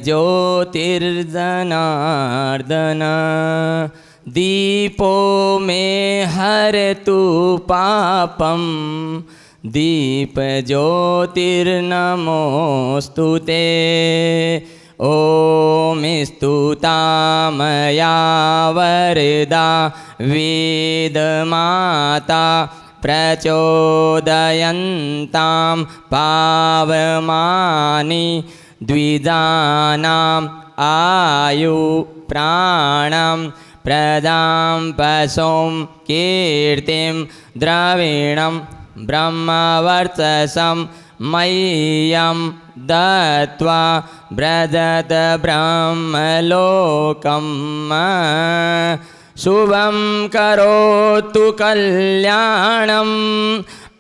ज्योतिर्जनार्दन दीपो मे हरतु पापं दीप ज्योतिर्नमोऽस्तु ते। ॐ स्तुता मया वरदा वेदमाता प्रचोदयन्तां पावमानि द्विजानाम् आयु प्राणं प्रदां पशुं कीर्तिं द्रविणं ब्रह्मवर्चसं मह्यं दत्त्वा व्रजत ब्रह्मलोकम्। शुभं करोतु कल्याणम्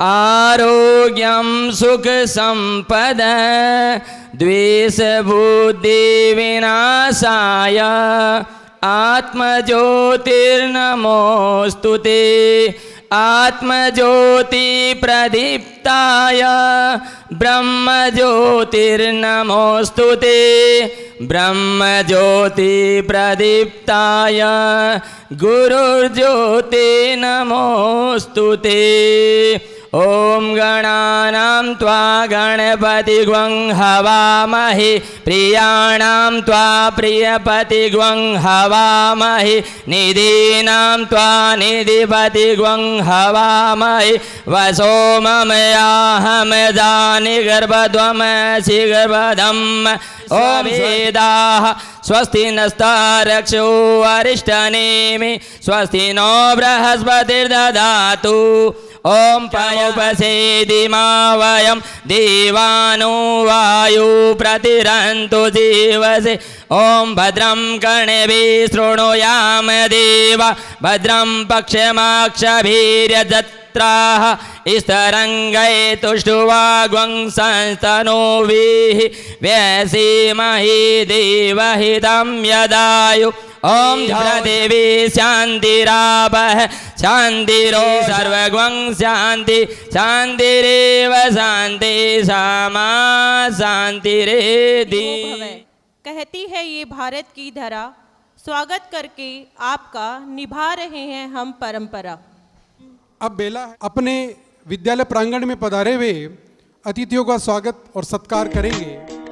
आरोग्यं सुखसम्पद द्वेषबुद्धिविनाशाय आत्मज्योतिर्नमोऽस्तु ते। आत्मज्योति प्रदीप्ताय ब्रह्मज्योतिर्नमोऽस्तु ते। ब्रह्मज्योति प्रदीप्ताय गुरुर्ज्योति नमोऽस्तु ते। ॐ गणानां त्वा गणपतिग्वं हवामहे प्रियाणां त्वा प्रियपतिग्वं हवामहे निधीनां त्वा निधिपतिग्वं हवामहे वसो ममयाहमदानि गर्भध्वमसि गर्भधम् ॐ वेदाः स्वस्ति नस्तारक्षो अरिष्टनेमि स्वस्ति नो बृहस्पतिर्दधातु। ॐ पयोपसेदिमा वयं देवानो वायु प्रतिरन्तु जीवसे। ॐ भद्रं कर्णेभिः शृणुयाम देवा भद्रं पक्षमाक्षभिर्यजत्राः स्तरङ्गै तुष्टुवाग्वं संस्तनोभिः व्यसीमहि देवहितं यदायु। ॐ पृथिवी शान्तिरापः शान्तिरो सर्वगं शान्ति शान्तिरेव शान्ति सामा शान्तिरेधि। कहती है ये भारत की धरा, स्वागत करके आपका निभा रहे हैं हम परंपरा। अब बेला है अपने विद्यालय प्रांगण में पधारे हुए अतिथियों का स्वागत और सत्कार करेंगे।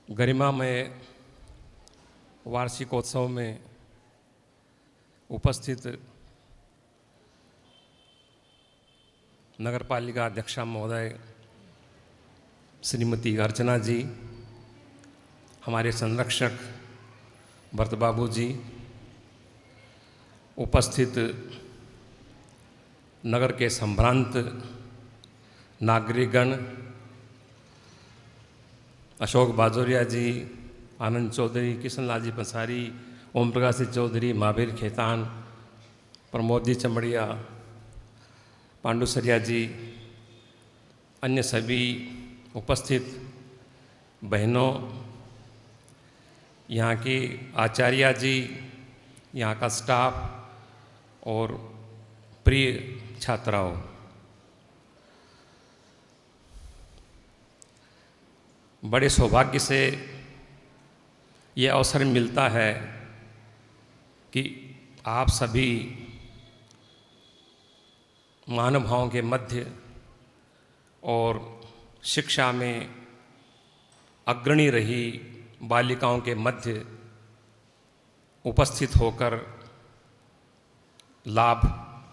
गरिमामय वार्षिकोत्सव में उपस्थित नगरपालिका अध्यक्षा महोदय श्रीमती अर्चना जी, हमारे संरक्षक भरत बाबू जी, उपस्थित नगर के संभ्रांत नागरिकगण, अशोक बाजोरिया जी, आनंद चौधरी, किशनलाल जी पंसारी, ओम प्रकाश चौधरी, महावीर खेतान, प्रमोद जी चमड़िया, पांडुसरिया जी, अन्य सभी उपस्थित बहनों, यहाँ के आचार्य जी, यहाँ का स्टाफ और प्रिय छात्राओं, बड़े सौभाग्य से ये अवसर मिलता है कि आप सभी महानुभावों के मध्य और शिक्षा में अग्रणी रही बालिकाओं के मध्य उपस्थित होकर लाभ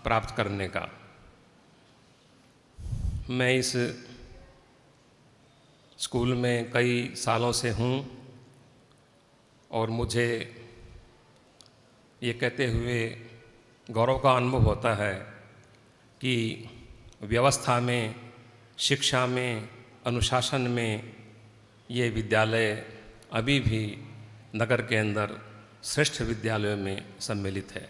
प्राप्त करने का। मैं इस स्कूल में कई सालों से हूँ और मुझे ये कहते हुए गौरव का अनुभव होता है कि व्यवस्था में, शिक्षा में, अनुशासन में ये विद्यालय अभी भी नगर के अंदर श्रेष्ठ विद्यालयों में सम्मिलित है।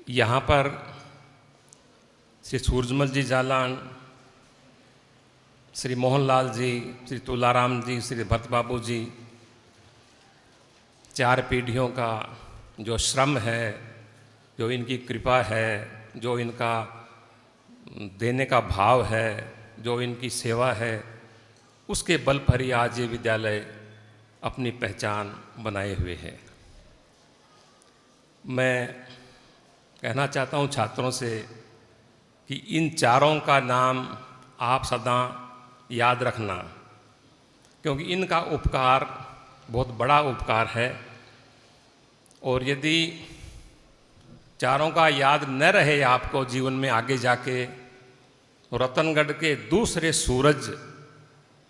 यहाँ पर श्री सूरजमल जी जालान, श्री मोहनलाल जी, श्री तुलाराम जी, श्री भरत बाबू जी, 4 पीढ़ियों का जो श्रम है, जो इनकी कृपा है, जो इनका देने का भाव है, जो इनकी सेवा है, उसके बल पर ही आज ये विद्यालय अपनी पहचान बनाए हुए है। मैं कहना चाहता हूँ छात्रों से कि इन चारों का नाम आप सदा याद रखना, क्योंकि इनका उपकार बहुत बड़ा उपकार है और यदि चारों का याद न रहे आपको जीवन में आगे जाके, तो रतनगढ़ के दूसरे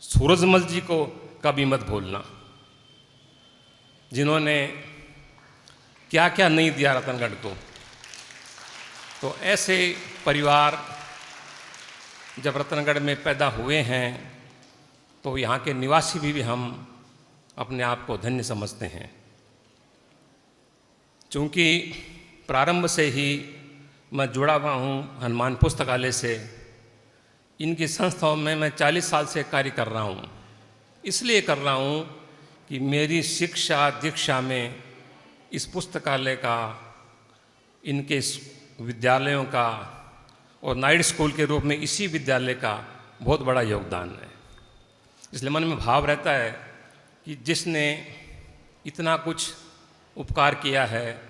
सूरजमल जी को कभी मत भूलना, जिन्होंने क्या क्या नहीं दिया रतनगढ़ को। तो ऐसे परिवार जब रतनगढ़ में पैदा हुए हैं तो यहाँ के निवासी भी हम अपने आप को धन्य समझते हैं। चूँकि प्रारंभ से ही मैं जुड़ा हुआ हूँ हनुमान पुस्तकालय से, इनकी संस्थाओं में मैं 40 साल से कार्य कर रहा हूँ। इसलिए कर रहा हूँ कि मेरी शिक्षा दीक्षा में इस पुस्तकालय का, इनके विद्यालयों का और नाइट स्कूल के रूप में इसी विद्यालय का बहुत बड़ा योगदान है। इसलिए मन में भाव रहता है कि जिसने इतना कुछ उपकार किया है,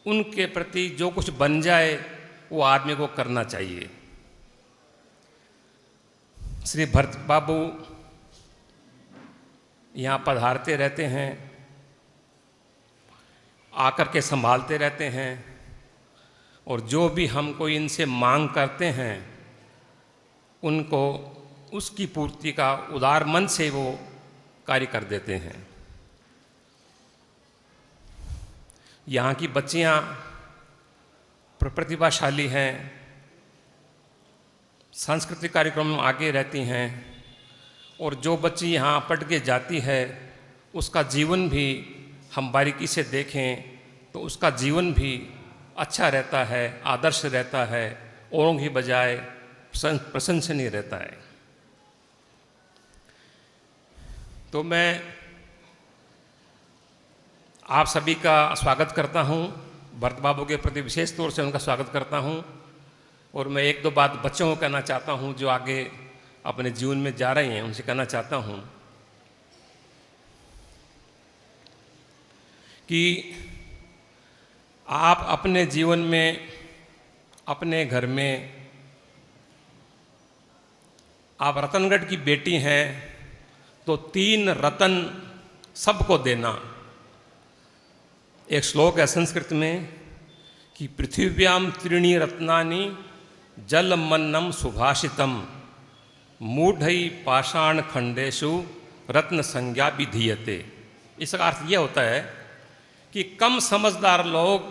उनके प्रति जो कुछ बन जाए वो आदमी को करना चाहिए। श्री भरत बाबू यहाँ पधारते रहते हैं, आकर के संभालते रहते हैं और जो भी हम कोई इनसे मांग करते हैं उनको उसकी पूर्ति का उदार मन से वो कार्य कर देते हैं। यहाँ की बच्चियाँ प्रतिभाशाली हैं, सांस्कृतिक कार्यक्रम में आगे रहती हैं और जो बच्ची यहाँ पढ़ के जाती है उसका जीवन भी हम बारीकी से देखें तो उसका जीवन भी अच्छा रहता है, आदर्श रहता है, औरों की बजाय प्रशंसनीय रहता है। तो मैं आप सभी का स्वागत करता हूँ, भरत बाबू के प्रति विशेष तौर से उनका स्वागत करता हूँ और मैं 1-2 बात बच्चों को कहना चाहता हूँ जो आगे अपने जीवन में जा रहे हैं, उनसे कहना चाहता हूँ कि आप अपने जीवन में, अपने घर में, आप रतनगढ़ की बेटी हैं तो 3 रतन सबको देना। एक श्लोक है संस्कृत में कि पृथिव्याम त्रीणि रत्नानि जलमन्नम सुभाषितम मूढ़ई पाषाण खंडेषु रत्न संज्ञा विधीयते। इसका अर्थ यह होता है कि कम समझदार लोग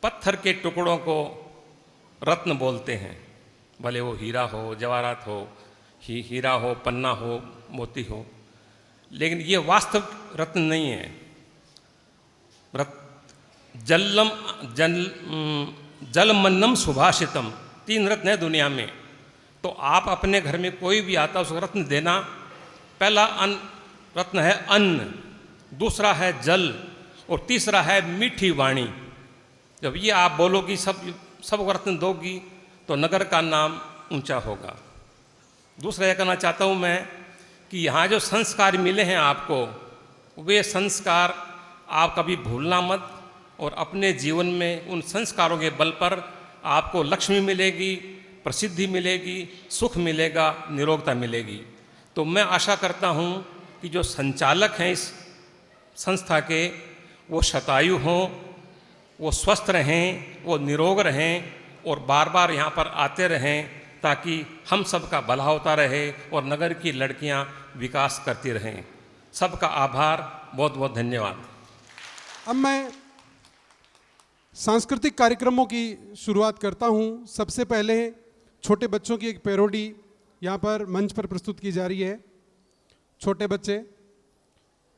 पत्थर के टुकड़ों को रत्न बोलते हैं, भले वो हीरा हो, जवाहरात हो, हीरा हो, पन्ना हो, मोती हो, लेकिन ये वास्तविक रत्न नहीं है। जलमन्नम सुभाषितम, 3 रत्न है दुनिया में। तो आप अपने घर में कोई भी आता है उसको रत्न देना। पहला रत्न है अन्न, दूसरा है जल, और तीसरा है मीठी वाणी। जब ये आप बोलोगी, सबको रत्न दोगी, तो नगर का नाम ऊंचा होगा। दूसरा यह कहना चाहता हूँ मैं कि यहाँ जो संस्कार मिले हैं आपको, वे संस्कार आप कभी भूलना मत, और अपने जीवन में उन संस्कारों के बल पर आपको लक्ष्मी मिलेगी, प्रसिद्धि मिलेगी, सुख मिलेगा, निरोगता मिलेगी। तो मैं आशा करता हूँ कि जो संचालक हैं इस संस्था के, वो शतायु हों, वो स्वस्थ रहें, वो निरोग रहें, और बार बार यहाँ पर आते रहें, ताकि हम सबका भला होता रहे और नगर की लड़कियाँ विकास करती रहें। सबका आभार, बहुत बहुत धन्यवाद। अब मैं सांस्कृतिक कार्यक्रमों की शुरुआत करता हूं। सबसे पहले छोटे बच्चों की एक पैरोडी यहाँ पर मंच पर प्रस्तुत की जा रही है। छोटे बच्चे,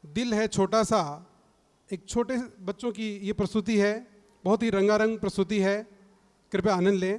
दिल है छोटा सा, एक छोटे बच्चों की ये प्रस्तुति है। बहुत ही रंगारंग प्रस्तुति है, कृपया आनंद लें।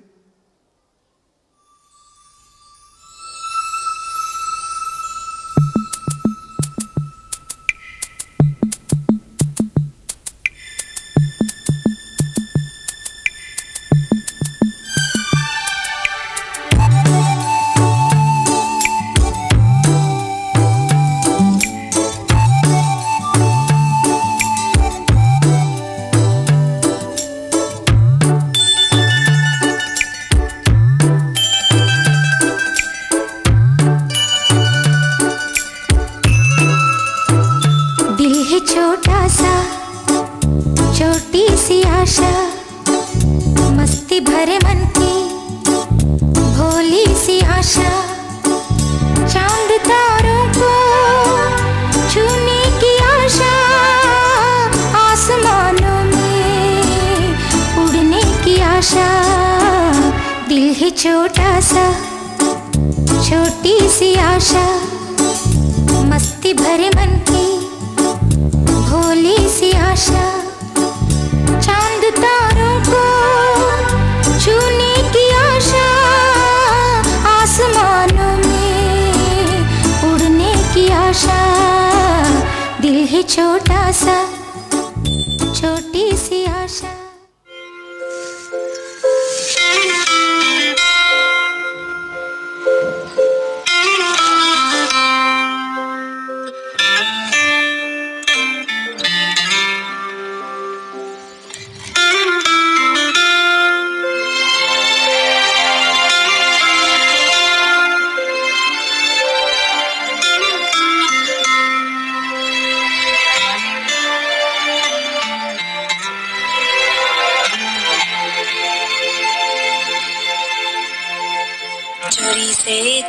छोटा सा, छोटी सी आशा, मस्ती भरे मन की भोली सी आशा, चांद तारों को छूने की आशा, आसमानों में उड़ने की आशा। दिल है छोटा सा, छोटी सी आशा।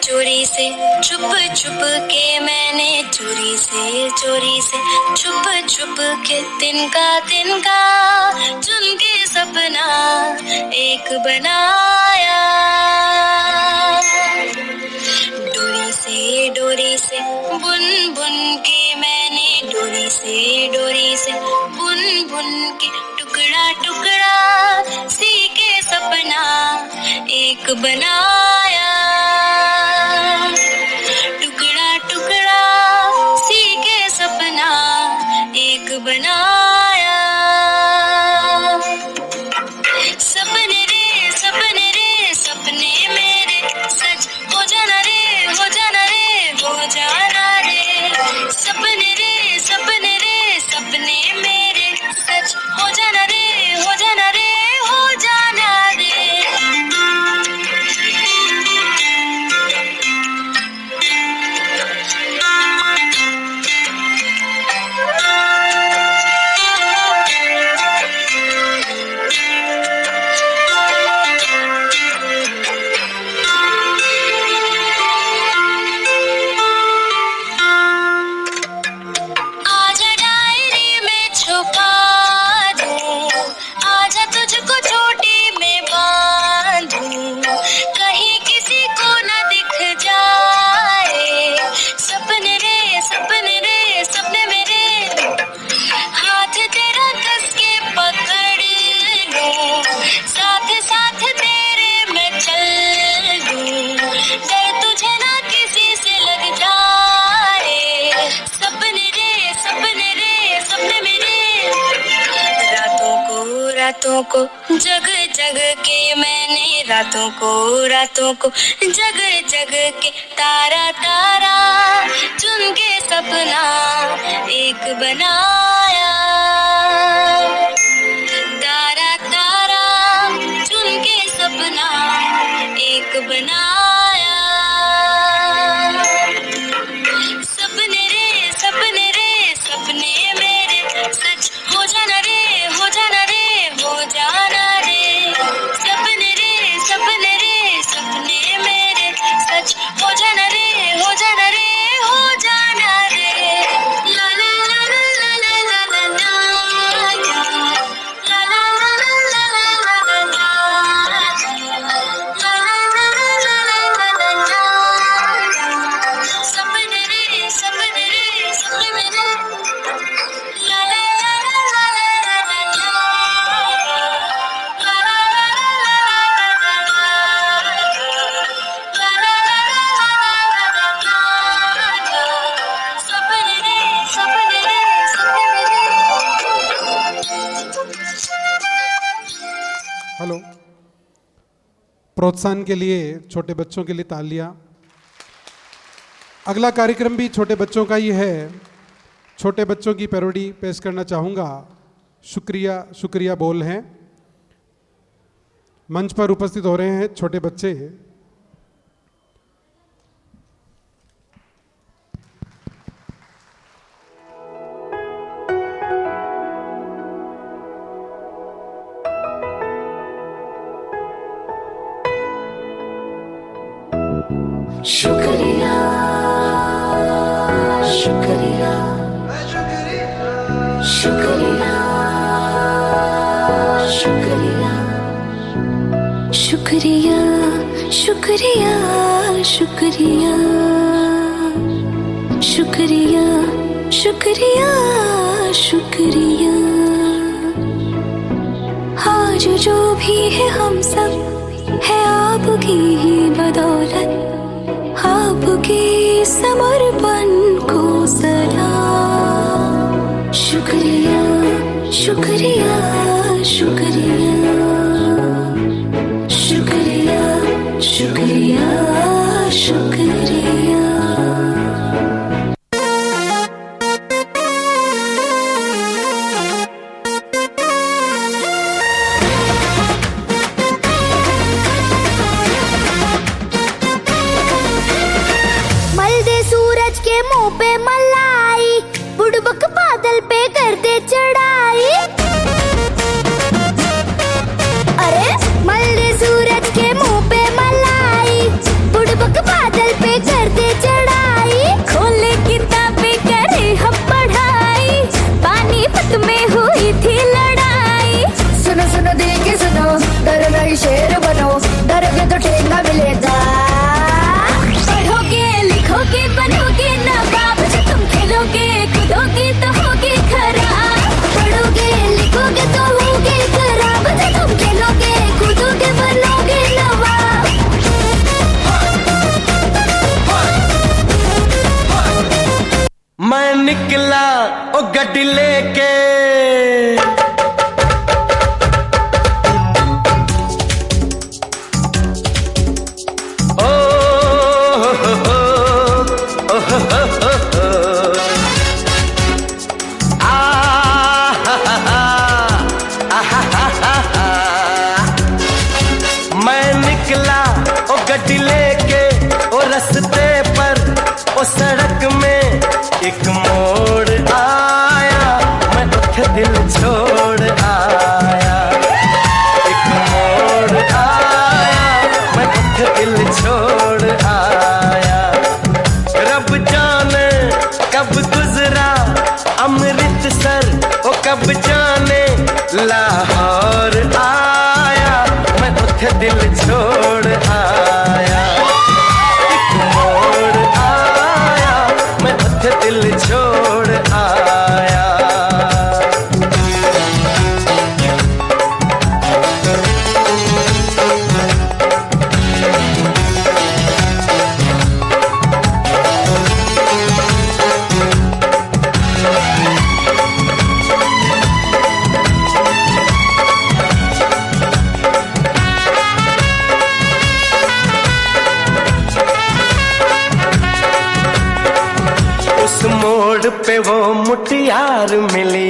चोरी से छुप छुप के मैंने चोरी से छुप छुप के तिनका चुन के सपना एक बनाया। डोरी से बुन बुन के मैंने डोरी से बुन बुन के टुकड़ा टुकड़ा सी के सपना एक बनाया। बनाया सपने रे सपने मेरे सच हो जाना रे हो जाना रे सपने रे सपने मेरे सच हो जाना रे हो जाना रे। रातों को जग जग के मैंने रातों को जग जग के तारा तारा चुन के सपना एक बनाया। तारा तारा चुन के सपना एक बनाया। सपने रे सपने रे सपने मेरे सच हो जाना रे हो जाना रे हो जाना रे। सपने रे सपने रे सपने मेरे सच हो जाना रे हो जाना रे हो जाना रे। ला ला ला ला ला ला ला ला ला ला ला ला ला। सपने रे सपने रे सपने मेरे ला ला ला ला ला ला ला। सपने रे सपने रे सपने मेरे। हेलो। प्रोत्साहन के लिए छोटे बच्चों के लिए तालियां। अगला कार्यक्रम भी छोटे बच्चों का ही है। छोटे बच्चों की पैरोडी पेश करना चाहूँगा। शुक्रिया शुक्रिया बोल हैं। मंच पर उपस्थित हो रहे हैं छोटे बच्चे। शुक्रिया शुक्रिया शुक्रिया शुक्रिया शुक्रिया शुक्रिया शुक्रिया शुक्रिया शुक्रिया शुक्रिया। आज जो भी है हम सब है आपकी ही बदौलत, आपके समर्पण को सलाम। शुक्रिया शुक्रिया शुक्रिया शुक्रिया शुक्रिया शुक्रिया। मुंह पे मलाई बुड़बक बादल पे कर दे चढ़ाई। अरे मल्ले सूरज के मुंह पे मलाई बुड़बक बादल पे कर दे चढ़ाई। खोले किताबें करे हम पढ़ाई, पानीपत में हुई थी लड़ाई। सुनो सुनो दिल के सुनो, डर नहीं शेर बनो, डरोगे तो ठेंगा मिलेगा। पढ़ोगे लिखोगे बनोगे नवाब, जब तुम खेलोगे कूदोगे तो होगे खराब। पढ़ोगे लिखोगे तो होगे खराब, जब तुम खेलोगे कूदोगे बनोगे नवाब। मैं निकला ओ गड्डी लेके, मैं निकला ओ गड्डी लेके, ओ रस्ते पर ओ सड़क में एक मोड़ आया, मैं उठ दिल छोड़ आया। एक मोड़ आया, मैं उठ दिल छोड़ आया। रब जाने कब गुजरा अमृतसर, ओ कब जाने लाहौर आया, मैं उठ दिल छोड़ आया। एक मोड़ आया, उस मोड़ पे वो मुटियार मिली,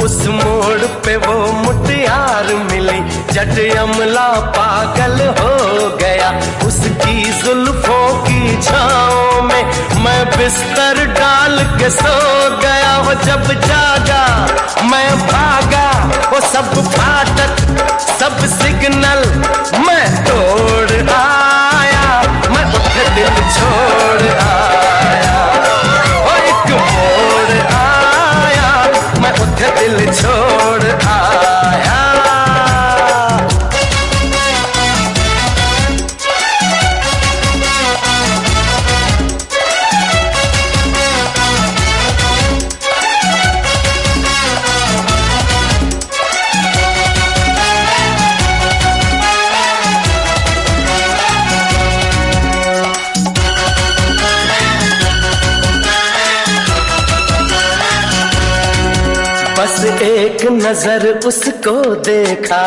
उस मोड़ पे वो मुटियार मिली। जट अमला पागल हो गया उसकी जुल्फों की छाँव में, मैं बिस्तर डाल के सो गया। वो जब जागा मैं भागा, वो सब फाटक सब सिग्नल मैं तोड़ आया, मैं उठ दिल छोड़ आया। वो एक मोड़ आया, मैं उठ दिल छोड़ आया। बस एक नजर उसको देखा,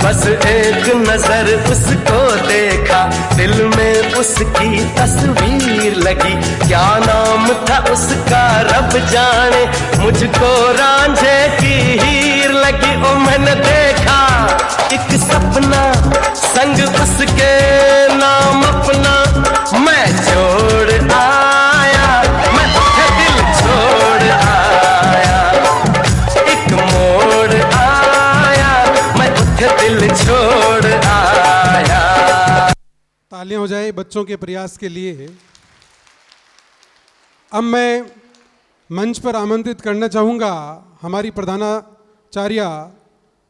बस एक नजर उसको देखा, दिल में उसकी तस्वीर लगी। क्या नाम था उसका रब जाने, मुझको रांझे की हीर लगी। ओ मैंने देखा एक सपना, संग उसके नाम अपना मैं जोड़ आया, मैं दिल छोड़ आया। एक मोड़ आया, मैं दिल छोड़ आया। तालियां हो जाए बच्चों के प्रयास के लिए। अब मैं मंच पर आमंत्रित करना चाहूँगा हमारी प्रधानाचार्या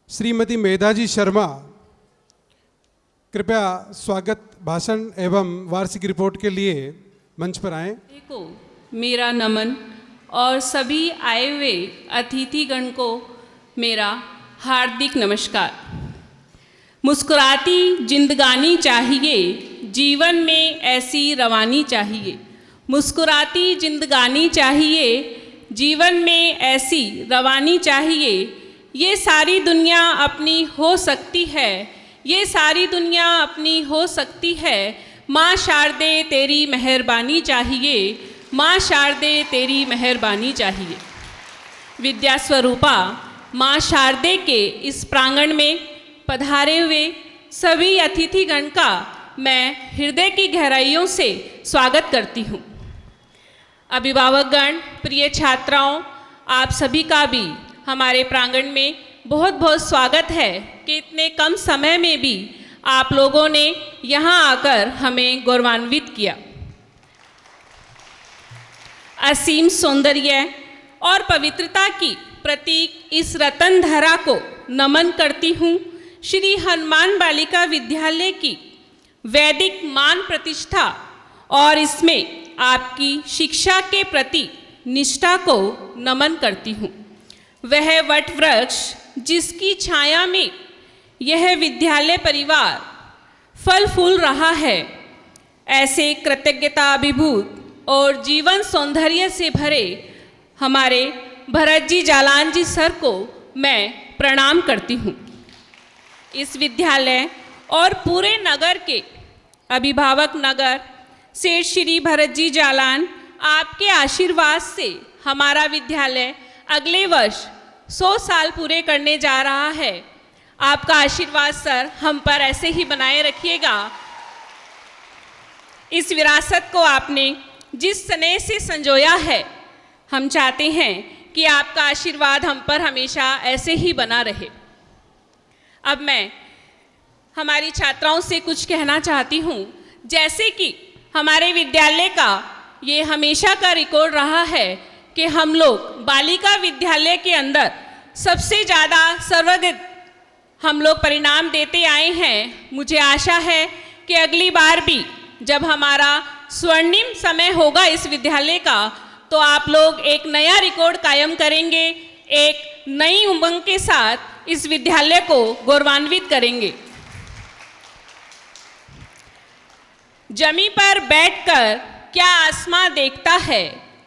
श्रीमती मेधाजी शर्मा। कृपया स्वागत भाषण एवं वार्षिक रिपोर्ट के लिए मंच पर आएं। को मेरा नमन और सभी आए हुए अतिथिगण को मेरा हार्दिक नमस्कार। मुस्कुराती जिंदगानी चाहिए, जीवन में ऐसी रवानी चाहिए। मुस्कुराती जिंदगानी चाहिए, जीवन में ऐसी रवानी चाहिए। ये सारी दुनिया अपनी हो सकती है, ये सारी दुनिया अपनी हो सकती है। माँ शारदे तेरी मेहरबानी चाहिए, माँ शारदे तेरी मेहरबानी चाहिए। विद्या स्वरूपा माँ शारदे के इस प्रांगण में पधारे हुए सभी अतिथिगण का मैं हृदय की गहराइयों से स्वागत करती हूँ। अभिभावकगण, प्रिय छात्राओं, आप सभी का भी हमारे प्रांगण में बहुत बहुत स्वागत है कि इतने कम समय में भी आप लोगों ने यहाँ आकर हमें गौरवान्वित किया। असीम सौंदर्य और पवित्रता की प्रतीक इस रतन धरा को नमन करती हूँ। श्री हनुमान बालिका विद्यालय की वैदिक मान प्रतिष्ठा और इसमें आपकी शिक्षा के प्रति निष्ठा को नमन करती हूँ। वह वट वृक्ष जिसकी छाया में यह विद्यालय परिवार फल फूल रहा है, ऐसे कृतज्ञता अभिभूत और जीवन सौंदर्य से भरे हमारे भरत जी जालान जी सर को मैं प्रणाम करती हूँ। इस विद्यालय और पूरे नगर के अभिभावक नगर सेठ श्री भरत जी जालान, आपके आशीर्वाद से हमारा विद्यालय अगले वर्ष 100 साल पूरे करने जा रहा है। आपका आशीर्वाद सर हम पर ऐसे ही बनाए रखिएगा। इस विरासत को आपने जिस स्नेह से संजोया है, हम चाहते हैं कि आपका आशीर्वाद हम पर हमेशा ऐसे ही बना रहे। अब मैं हमारी छात्राओं से कुछ कहना चाहती हूँ। जैसे कि हमारे विद्यालय का ये हमेशा का रिकॉर्ड रहा है कि हम लोग बालिका विद्यालय के अंदर सबसे ज़्यादा सर्वोत्तम हम लोग परिणाम देते आए हैं। मुझे आशा है कि अगली बार भी जब हमारा स्वर्णिम समय होगा इस विद्यालय का, तो आप लोग एक नया रिकॉर्ड कायम करेंगे, एक नई उमंग के साथ इस विद्यालय को गौरवान्वित करेंगे। जमी पर बैठकर क्या आसमां देखता है,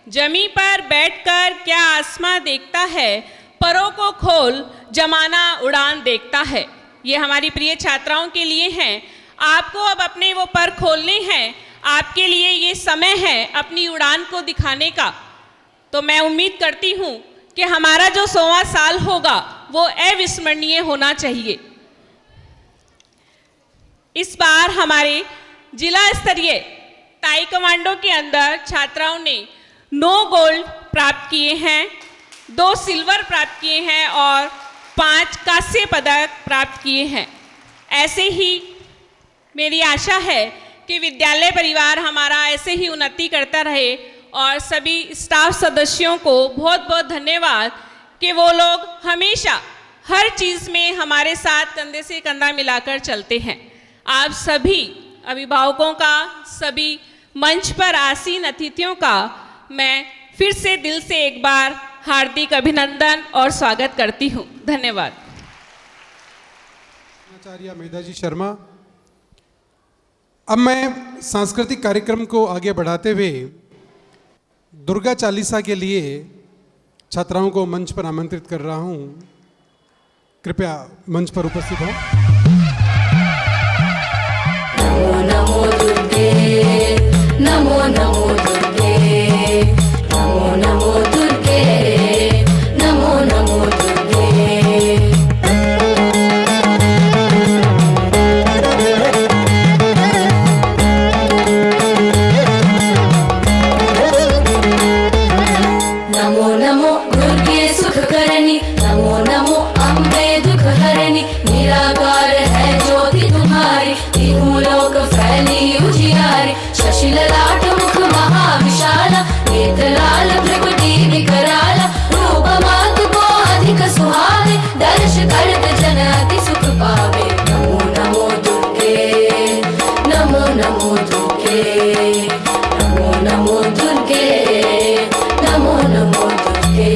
जमी पर बैठकर क्या आसमां देखता है, परों को खोल जमाना उड़ान देखता है। ये हमारी प्रिय छात्राओं के लिए हैं। आपको अब अपने वो पर खोलने हैं, आपके लिए ये समय है अपनी उड़ान को दिखाने का। तो मैं उम्मीद करती हूँ कि हमारा जो 100वां साल होगा वो अविस्मरणीय होना चाहिए। इस बार हमारे जिला स्तरीय ताइक्वांडो के अंदर छात्राओं ने 9 गोल्ड प्राप्त किए हैं, 2 सिल्वर प्राप्त किए हैं और 5 कांस्य पदक प्राप्त किए हैं। ऐसे ही मेरी आशा है कि विद्यालय परिवार हमारा ऐसे ही उन्नति करता रहे और सभी स्टाफ सदस्यों को बहुत बहुत धन्यवाद कि वो लोग हमेशा हर चीज़ में हमारे साथ कंधे से कंधा मिलाकर चलते हैं। आप सभी अभिभावकों का, सभी मंच पर आसीन अतिथियों का मैं फिर से दिल से एक बार हार्दिक अभिनंदन और स्वागत करती हूँ। धन्यवाद। आचार्य मेधाजी शर्मा। अब मैं सांस्कृतिक कार्यक्रम को आगे बढ़ाते हुए दुर्गा चालीसा के लिए छात्राओं को मंच पर आमंत्रित कर रहा हूँ। कृपया मंच पर उपस्थित हो। नमो दुर्गे, नमो नमो दुर्गे, नमो नमो दुर्गे, नमो नमो दुर्गे। नमो नमो दुर्गे सुख करनी, नमो नमो अम्बे दुख हरनी, निराकार है ज्योति तुम्हारी, तीनों लोक फैली उजियारी। शशि ललाट मुख महाविशाला, नेत्र लाल भ्रुकुटी विकराला, रूप मातु को अधिक सुहावे, दर्श करत जन अति सुख पावे। नमो नमो दुर्गे, नमो नमो दुर्गे, नमो नमो दुर्गे, नमो नमो दुर्गे।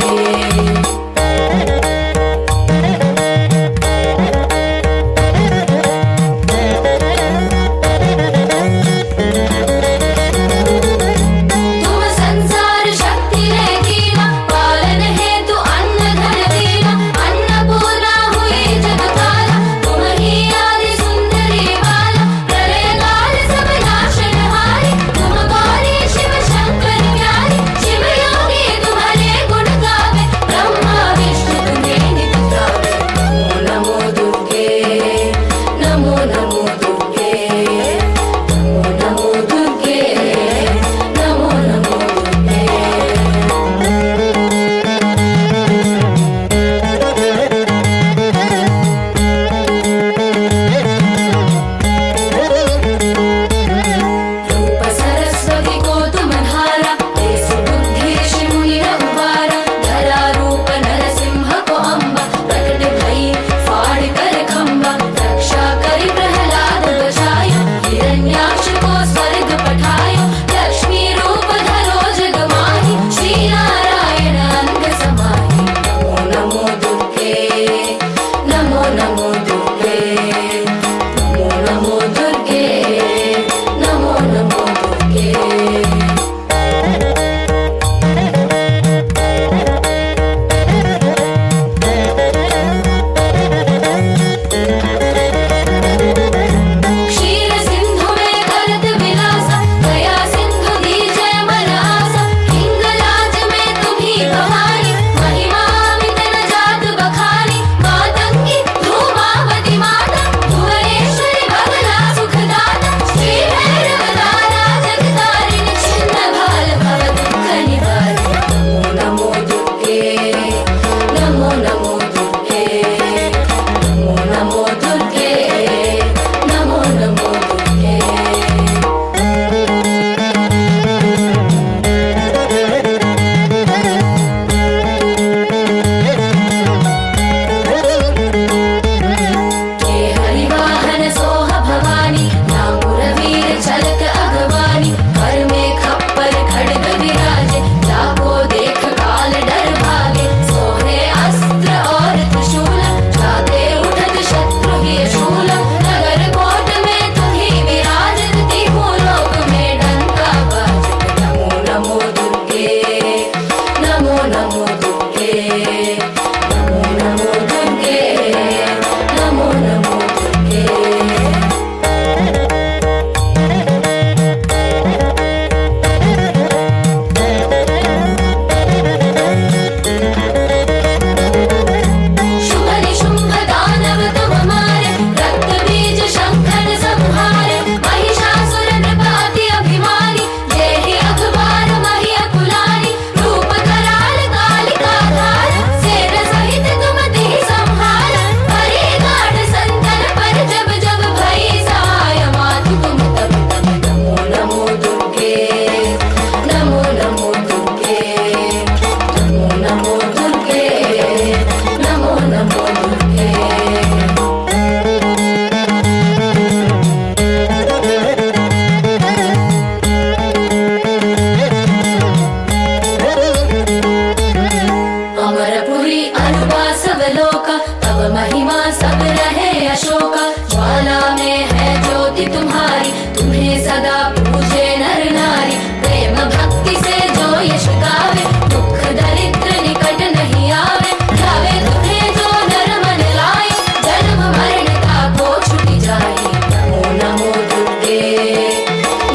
ज्वाला में है ज्योति तुम्हारी, तुम्हें सदा पूजे नर नारी। प्रेम भक्ति से जो यश गावे, दुख दरिद्र निकट नहीं आवे। ध्यावे तुम्हें जो नर मन लाए, जन्म मरण का को छूट जाए। नमो नमो दुर्गे,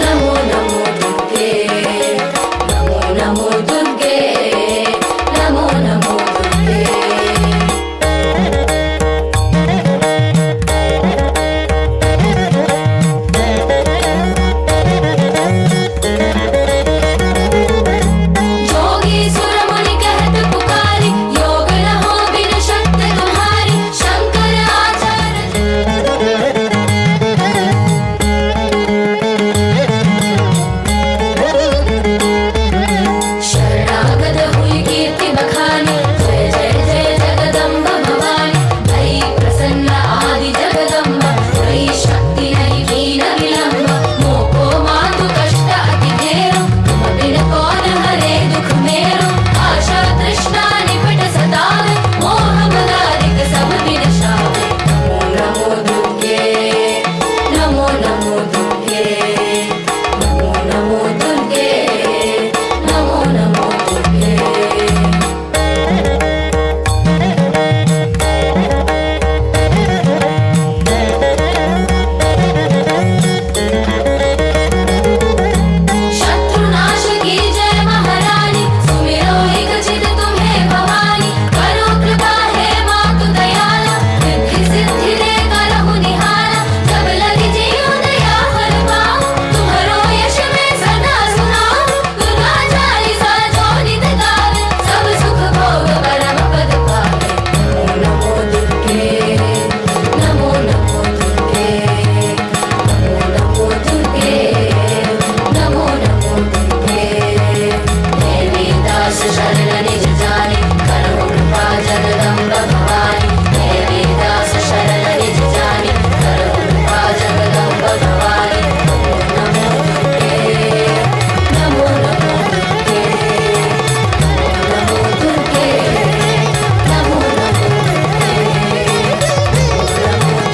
नमो नमो दुर्गे, नमो नमो दुर्गे, नमो नमो दुर्गे। जोगी सुर मुनि कहत पुकारी, योग न हो बिन शक्ति तुम्हारी। शंकर आचार्य शरणागत हुई कीर्ति बखानी। जय जय जय जगदम्ब भवानी, भई प्रसन्न आदि जगदम्ब। कोई शक्ति नहीं कीन विलंब, मोको मातु कष्ट अति घेरो। तुम बिन कौन हरे दुख मेरो, आशा तृष्णा निपट सतावे। मोह मदारिक सब विनाशावे। नमो नमो दुर्गे, नमो नमो दुर्गे, नमो नमो दुर्गे, नमो नमो दुर्गे। शत्रुनाश की जय महारानी, सुमिरो एक चित तुम्हें भवानी। करो कृपा है मातु दयाला, रिद्धि सिद्धि दे करहु निहारा। जब लगी जीव दया फल पाऊं, तुम्हारो यश में सदा सुनाऊं। दुर्गा चालीसा जो नित गावे, सब सुख भोग परम पद पावे। नमो नमो दुर्गे, नमो नमो दुर्गे, नमो नमो दुर्गे, नमो नमो दुर्गे। देवी दास शरण निज जानी, करहु कृपा जगदम्ब भवानी। देवी दास शरण निज जानी, करहु कृपा जगदम्ब भवानी। नमो दुर्गे, नमो नमो दुर्गे, नमो दुर्गे, नमो नमो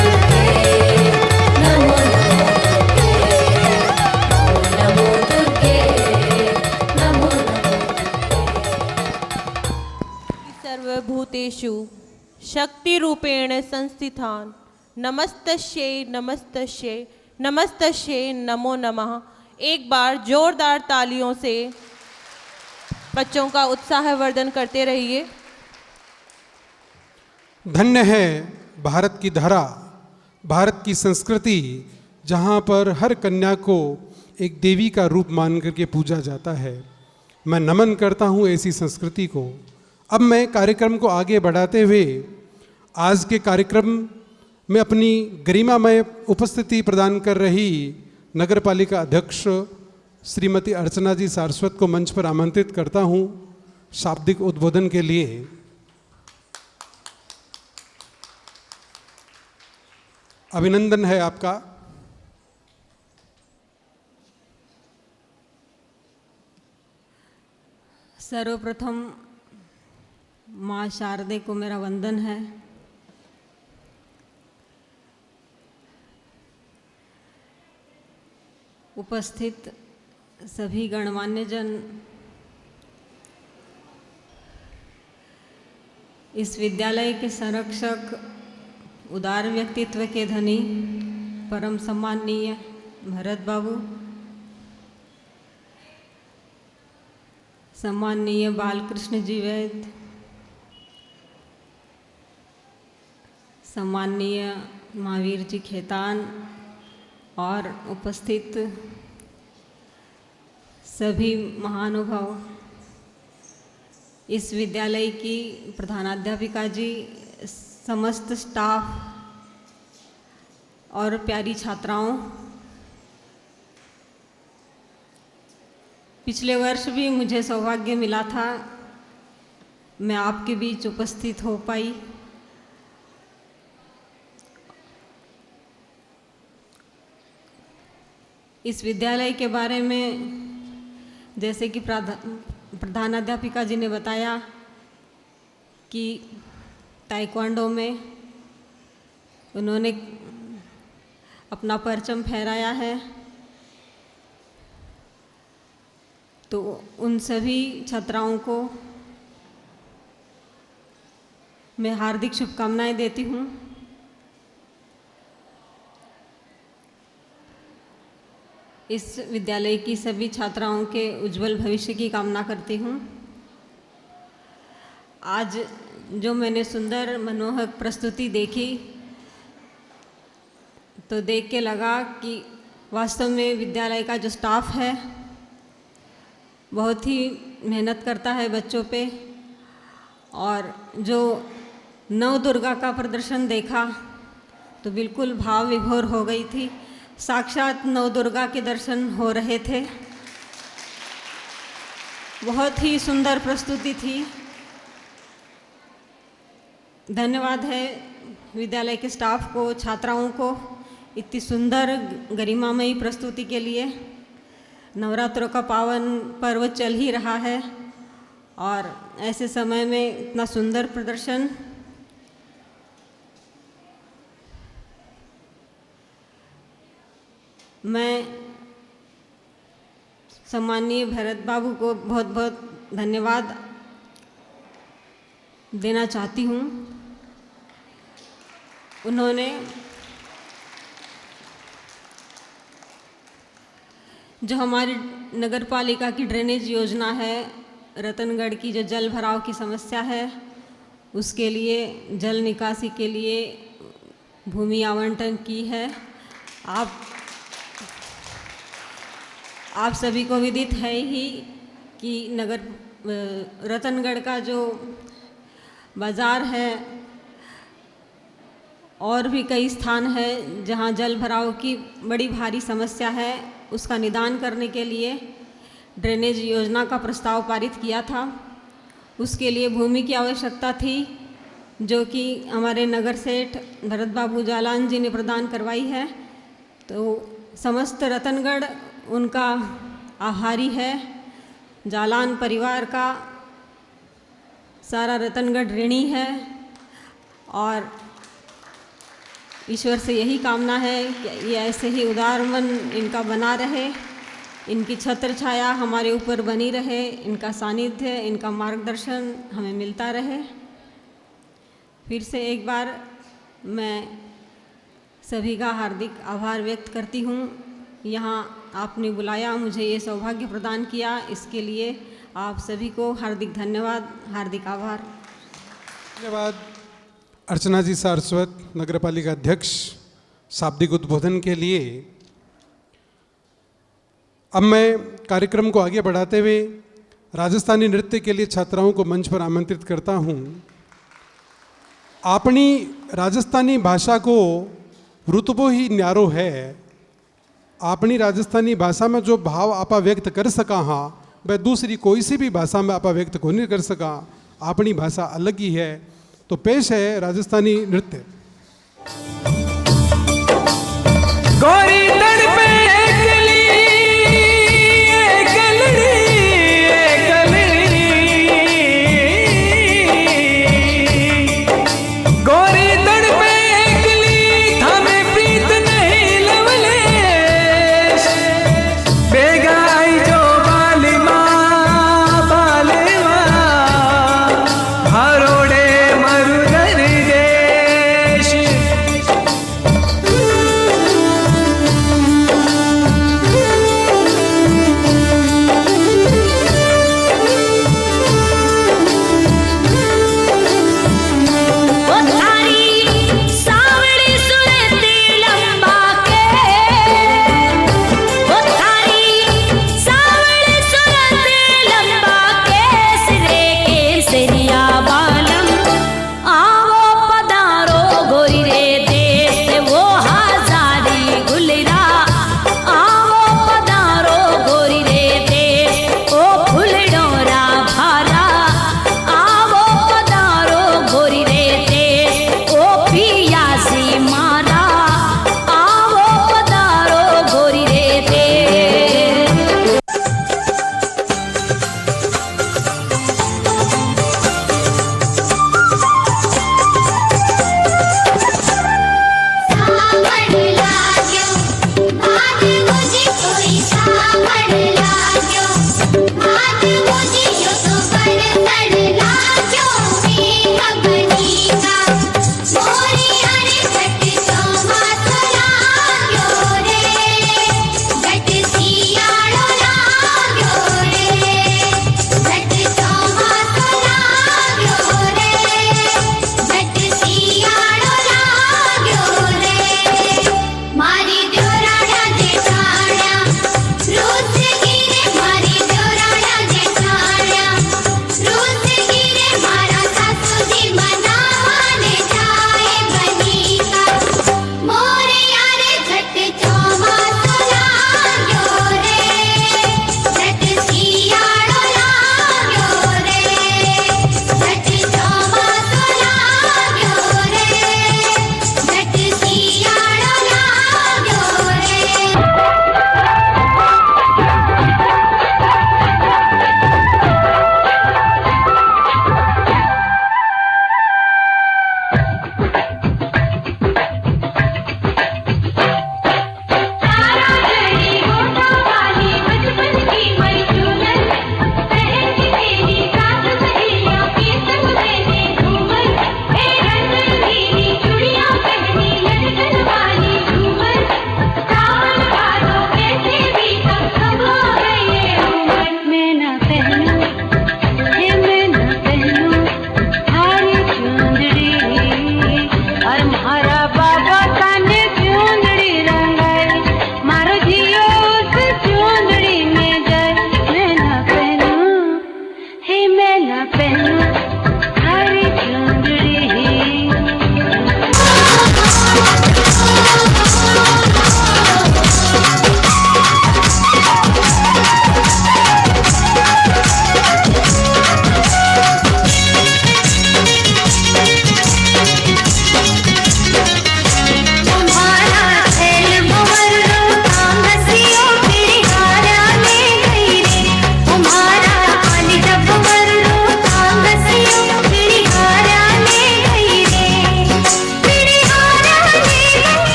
दुर्गे, नमो दुर्गे, नमो सर्वभूतेषु शक्ति रूपेण संस्थितान् नमस्तस्यै नमस्तस्यै नमस्तस्यै नमो नमः। एक बार जोरदार तालियों से बच्चों का उत्साहवर्धन करते रहिए। धन्य है भारत की धरा, भारत की संस्कृति, जहाँ पर हर कन्या को एक देवी का रूप मान करके पूजा जाता है। मैं नमन करता हूँ ऐसी संस्कृति को। अब मैं कार्यक्रम को आगे बढ़ाते हुए आज के कार्यक्रम में अपनी गरिमामय उपस्थिति प्रदान कर रही नगर पालिका अध्यक्ष श्रीमती अर्चना जी सारस्वत को मंच पर आमंत्रित करता हूँ शाब्दिक उद्बोधन के लिए। अभिनंदन है आपका। सर्वप्रथम माँ शारदे को मेरा वंदन है। उपस्थित सभी गणमान्य जन, इस विद्यालय के संरक्षक, उदार व्यक्तित्व के धनी परम सम्माननीय भरत बाबू, सम्माननीय बालकृष्ण जी वैद्य, सम्माननीय महावीर जी खेतान और उपस्थित सभी महानुभाव, इस विद्यालय की प्रधानाध्यापिका जी, समस्त स्टाफ और प्यारी छात्राओं, पिछले वर्ष भी मुझे सौभाग्य मिला था, मैं आपके बीच उपस्थित हो पाई। इस विद्यालय के बारे में जैसे कि प्रधानाध्यापिका जी ने बताया कि ताइक्वांडो में उन्होंने अपना परचम फहराया है। तो उन सभी छात्राओं को मैं हार्दिक शुभकामनाएं देती हूँ। इस विद्यालय की सभी छात्राओं के उज्जवल भविष्य की कामना करती हूँ। आज जो मैंने सुंदर मनमोहक प्रस्तुति देखी तो देख के लगा कि वास्तव में विद्यालय का जो स्टाफ है बहुत ही मेहनत करता है बच्चों पे। और जो नव दुर्गा का प्रदर्शन देखा तो बिल्कुल भाव विभोर हो गई थी। साक्षात नव दुर्गा के दर्शन हो रहे थे। बहुत ही सुंदर प्रस्तुति थी। धन्यवाद है विद्यालय के स्टाफ को, छात्राओं को इतनी सुंदर गरिमामयी प्रस्तुति के लिए। नवरात्रों का पावन पर्व चल ही रहा है और ऐसे समय में इतना सुंदर प्रदर्शन मैं सम्माननीय भरत बाबू को बहुत बहुत धन्यवाद देना चाहती हूँ। उन्होंने जो हमारी नगर पालिका की ड्रेनेज योजना है, रतनगढ़ की जो जल भराव की समस्या है, उसके लिए जल निकासी के लिए भूमि आवंटन की है। आप सभी को विदित है ही कि रतनगढ़ का जो बाज़ार है और भी कई स्थान है जहां जल भराव की बड़ी भारी समस्या है, उसका निदान करने के लिए ड्रेनेज योजना का प्रस्ताव पारित किया था। उसके लिए भूमि की आवश्यकता थी जो कि हमारे नगर सेठ भरत बाबू जालान जी ने प्रदान करवाई है। तो समस्त रतनगढ़ उनका आभारी है। जालान परिवार का सारा रतनगढ़ ऋणी है और ईश्वर से यही कामना है कि ये ऐसे ही उदार मन इनका बना रहे, इनकी छत्र छाया हमारे ऊपर बनी रहे, इनका सानिध्य, इनका मार्गदर्शन हमें मिलता रहे। फिर से एक बार मैं सभी का हार्दिक आभार व्यक्त करती हूँ। यहाँ आपने बुलाया, मुझे ये सौभाग्य प्रदान किया, इसके लिए आप सभी को हार्दिक धन्यवाद, हार्दिक आभार। धन्यवाद अर्चना जी सारस्वत, नगर पालिका अध्यक्ष, शाब्दिक उद्बोधन के लिए। अब मैं कार्यक्रम को आगे बढ़ाते हुए राजस्थानी नृत्य के लिए छात्राओं को मंच पर आमंत्रित करता हूँ। अपनी राजस्थानी भाषा को रुतबो ही न्यारो है। अपनी राजस्थानी भाषा में जो भाव आपा व्यक्त कर सका हाँ वह दूसरी कोई सी भी भाषा में आपा व्यक्त को नहीं कर सका। अपनी भाषा अलग ही है। तो पेश है राजस्थानी नृत्य। गोरी तड़पे एकली एकलड़ी एकलड़ी, गोरी तड़पे एकली थामे प्रीत नहीं लवलेश, बेगाई जो बालिमा बालिमा हरोड़े मरुदर देश।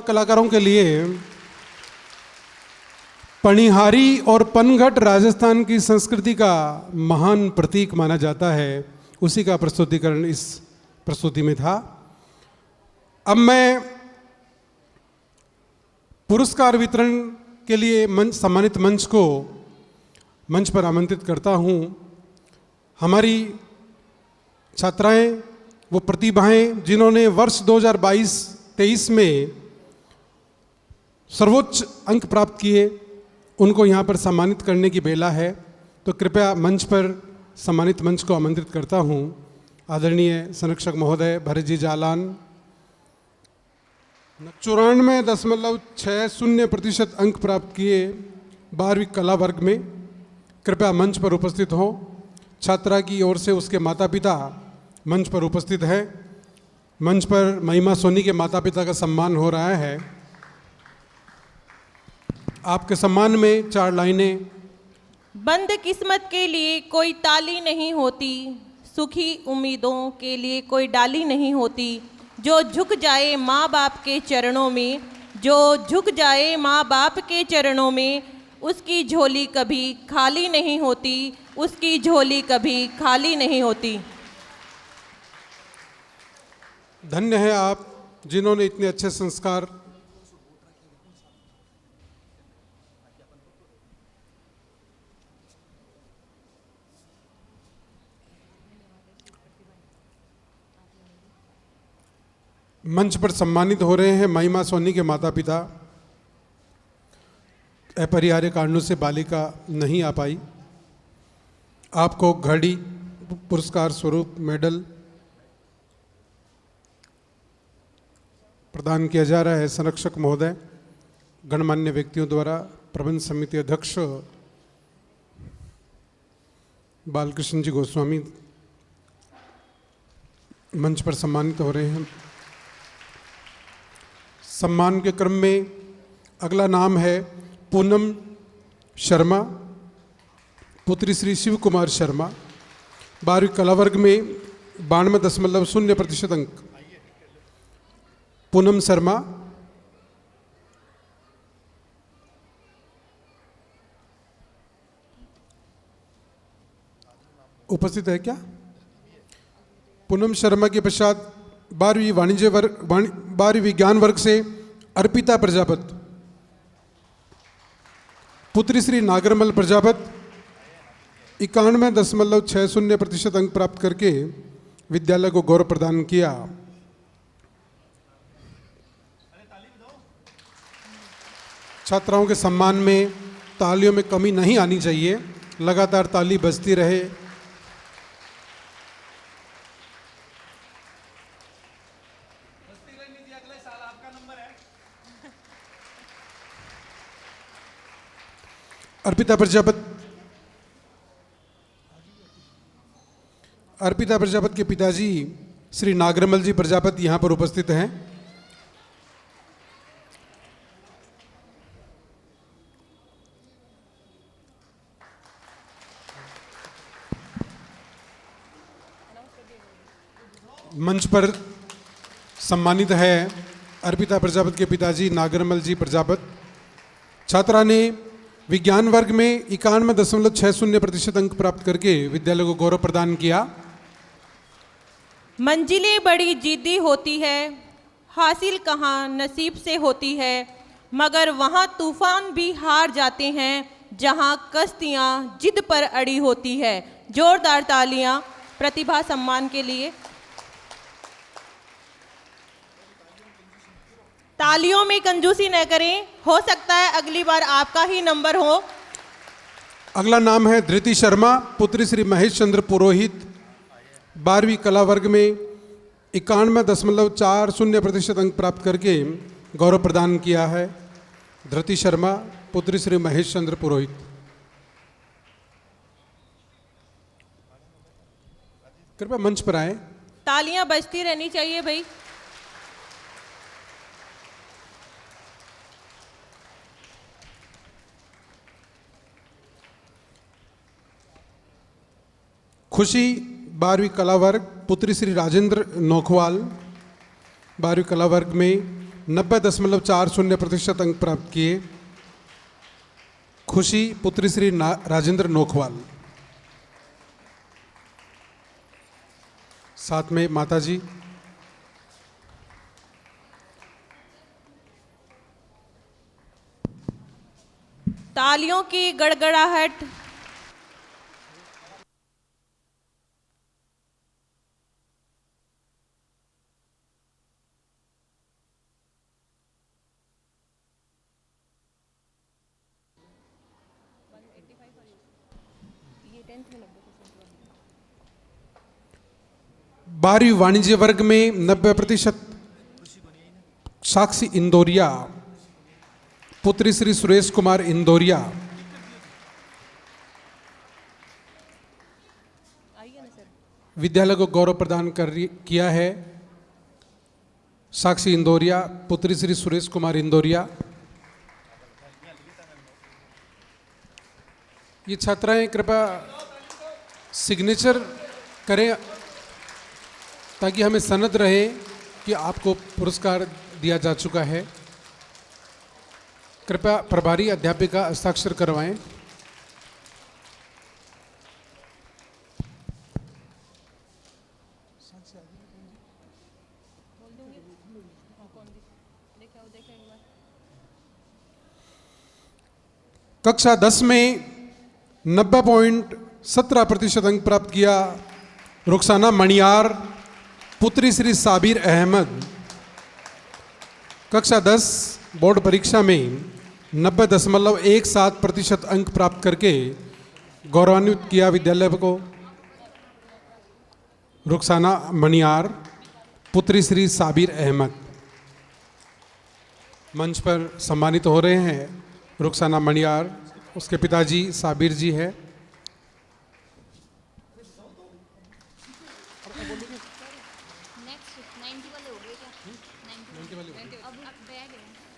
कलाकारों के लिए पणिहारी और पनघट राजस्थान की संस्कृति का महान प्रतीक माना जाता है, उसी का प्रस्तुतिकरण इस प्रस्तुति में था। अब मैं पुरस्कार वितरण के लिए सम्मानित मंच को मंच पर आमंत्रित करता हूं। हमारी छात्राएं, वो प्रतिभाएं जिन्होंने वर्ष 2022-23 में सर्वोच्च अंक प्राप्त किए, उनको यहाँ पर सम्मानित करने की बेला है। तो कृपया मंच पर सम्मानित मंच को आमंत्रित करता हूँ। आदरणीय संरक्षक महोदय भरत जी जालान 94.60% अंक प्राप्त किए 12वीं कला वर्ग में, कृपया मंच पर उपस्थित हों। छात्रा की ओर से उसके माता पिता मंच पर उपस्थित है। मंच पर महिमा सोनी के माता पिता का सम्मान हो रहा है। आपके सम्मान में 4 लाइनें। बंद किस्मत के लिए कोई ताली नहीं होती, सुखी उम्मीदों के लिए कोई डाली नहीं होती। जो झुक जाए माँ बाप के चरणों में, जो झुक जाए माँ बाप के चरणों में, उसकी झोली कभी खाली नहीं होती, उसकी झोली कभी खाली नहीं होती। धन्य है आप जिन्होंने इतने अच्छे संस्कार मंच पर सम्मानित हो रहे हैं महिमा सोनी के माता पिता। अपरिहार्य कारणों से बालिका नहीं आ पाई। आपको घड़ी पुरस्कार स्वरूप मेडल प्रदान किया जा रहा है। संरक्षक महोदय गणमान्य व्यक्तियों द्वारा प्रबंध समिति अध्यक्ष बालकृष्ण जी गोस्वामी मंच पर सम्मानित हो रहे हैं। सम्मान के क्रम में अगला नाम है पूनम शर्मा, पुत्री श्री शिव कुमार शर्मा, 12वीं कला वर्ग में 92.0% अंक। पूनम शर्मा उपस्थित है क्या? पूनम शर्मा के पश्चात 12वीं विज्ञान वर्ग से अर्पिता प्रजापत, पुत्री श्री नागरमल प्रजापत 91.60% अंक प्राप्त करके विद्यालय को गौरव प्रदान किया। छात्राओं के सम्मान में तालियों में कमी नहीं आनी चाहिए, लगातार ताली बजती रहे। अर्पिता प्रजापत के पिताजी श्री नागरमल जी प्रजापत यहाँ पर उपस्थित हैं। मंच पर सम्मानित है अर्पिता प्रजापत के पिताजी नागरमल जी प्रजापत। छात्रा ने विज्ञान वर्ग में 91.60% अंक प्राप्त करके विद्यालय को गौरव प्रदान किया। मंजिलें बड़ी जिद्दी होती है, हासिल कहाँ नसीब से होती है, मगर वहाँ तूफान भी हार जाते हैं जहाँ कश्तियाँ जिद पर अड़ी होती है। जोरदार तालियां प्रतिभा सम्मान के लिए। तालियों में कंजूसी न करें, हो सकता है अगली बार आपका ही नंबर हो। अगला नाम है धृति शर्मा, पुत्री श्री महेश चंद्र पुरोहित, 12वीं कला वर्ग में 91.40% अंक प्राप्त करके गौरव प्रदान किया है। धृति शर्मा, पुत्री श्री महेश चंद्र पुरोहित। कृपया मंच पर आए। तालियां बजती रहनी चाहिए भाई। खुशी, 12वीं कला वर्ग, पुत्री श्री राजेंद्र नौखवाल, 12वीं कला वर्ग में 90.40% अंक प्राप्त किए खुशी पुत्री श्री राजेंद्र नोखवाल। साथ में माताजी। तालियों की गड़गड़ाहट। बारहवीं वाणिज्य वर्ग में 90% साक्षी इंदौरिया पुत्री श्री सुरेश कुमार इंदौरिया। विद्यालय को गौरव प्रदान किया है साक्षी इंदौरिया पुत्री श्री सुरेश कुमार इंदौरिया। ये छात्राएं कृपया सिग्नेचर करें ताकि हमें सनद रहे कि आपको पुरस्कार दिया जा चुका है। कृपया प्रभारी अध्यापिका हस्ताक्षर करवाएं। कक्षा 10 में 90.17% अंक प्राप्त किया रुखसाना मणियार पुत्री श्री साबिर अहमद। कक्षा 10 बोर्ड परीक्षा में 90.17% अंक प्राप्त करके गौरवान्वित किया विद्यालय को रुखसाना मणियार पुत्री श्री साबिर अहमद। मंच पर सम्मानित हो रहे हैं रुखसाना मणियार, उसके पिताजी साबिर जी है।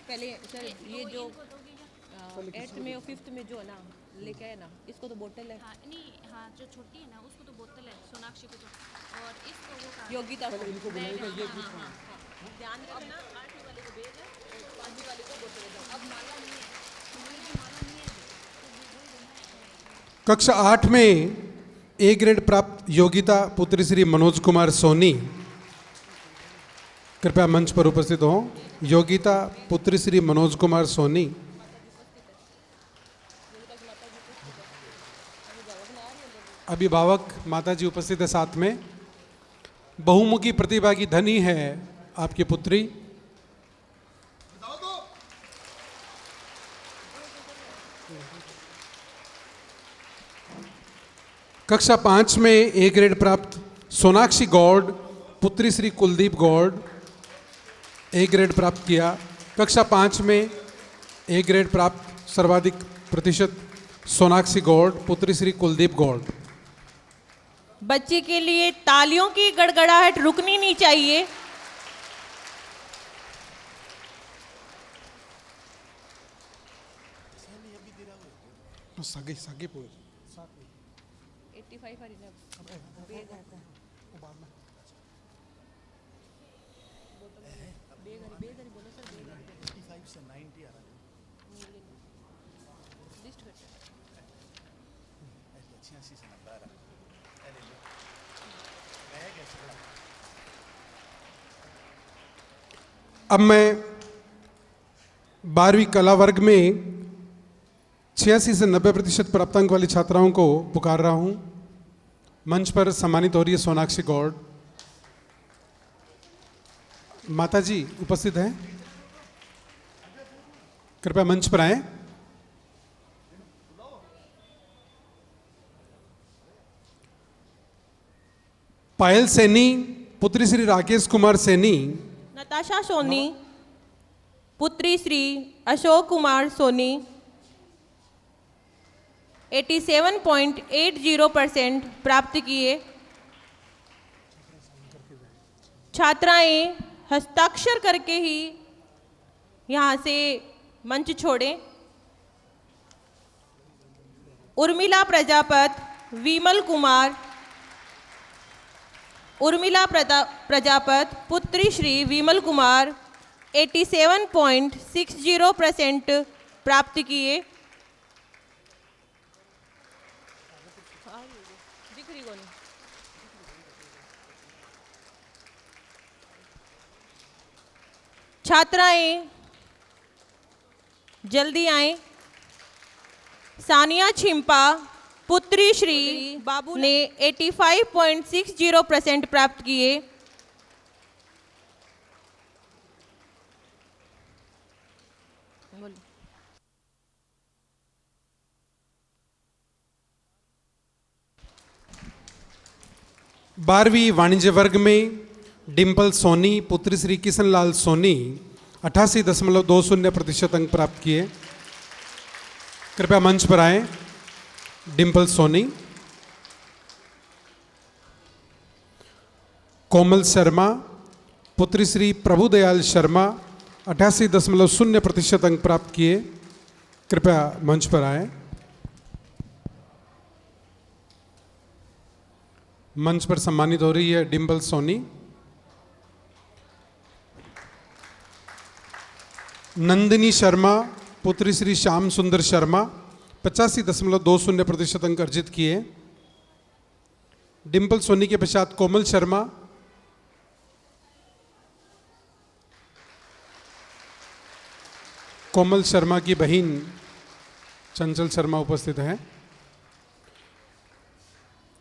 पहले सर ये जो 8th में और 5th में जो है ना लेके आए ना, इसको तो बोतल है। हाँ, नहीं, हाँ, जो छोटी है ना उसको तो बोतल है, सोनाक्षी को तो, और इसको वो योगिता को इनको बुलाएगा ये ध्यान रखना। 8वीं वाले को बैग है, 5वीं वाले को बोतल है। अब माला नहीं है, माला नहीं है। कक्षा 8 में ए ग्रेड प्राप्त योगिता पुत्री श्री मनोज कुमार सोनी। कृपया मंच पर उपस्थित हो। योगिता पुत्री श्री मनोज कुमार सोनी। अभिभावक माताजी उपस्थित है साथ में। बहुमुखी प्रतिभा की धनी है आपकी पुत्री। कक्षा 5 में ए ग्रेड प्राप्त सोनाक्षी गौड़ पुत्री श्री कुलदीप गौड़ ए ग्रेड प्राप्त किया। कक्षा 5 में ए ग्रेड प्राप्त सर्वाधिक प्रतिशत सोनाक्षी गौड़ पुत्री श्री कुलदीप गौड़। बच्चे के लिए तालियों की गड़गड़ाहट रुकनी नहीं चाहिए। सगे सगे 85 are enough. अब मैं 12वीं कला वर्ग में 86 से 90% प्राप्तांक वाली छात्राओं को पुकार रहा हूं। मंच पर सम्मानित हो रही है सोनाक्षी गौड़। माताजी उपस्थित हैं, कृपया मंच पर आएं। पायल सैनी पुत्री श्री राकेश कुमार सैनी। नताशा सोनी पुत्री श्री अशोक कुमार सोनी 87.80% प्राप्त किए। छात्राएं हस्ताक्षर करके ही यहाँ से मंच छोड़ें। उर्मिला प्रजापत विमल कुमार। उर्मिला प्रजापत पुत्री श्री विमल कुमार 87.60% प्राप्त किए। छात्राएं जल्दी आएं। सानिया छिंपा पुत्री श्री बाबू ने 85.60% प्राप्त किए। बारहवीं वाणिज्य वर्ग में डिम्पल सोनी पुत्री श्री किशनलाल सोनी 88.20% अंक प्राप्त किए। कृपया मंच पर आए। डिम्पल सोनी। कोमल शर्मा पुत्री श्री प्रभुदयाल शर्मा 88.0% अंक प्राप्त किए। कृपया मंच पर आए। मंच पर सम्मानित हो रही है डिम्पल सोनी। नंदिनी शर्मा पुत्री श्री श्याम सुंदर शर्मा 85.20% अंक अर्जित किए। डिम्पल सोनी के पश्चात कोमल शर्मा। कोमल शर्मा की बहन चंचल शर्मा उपस्थित है।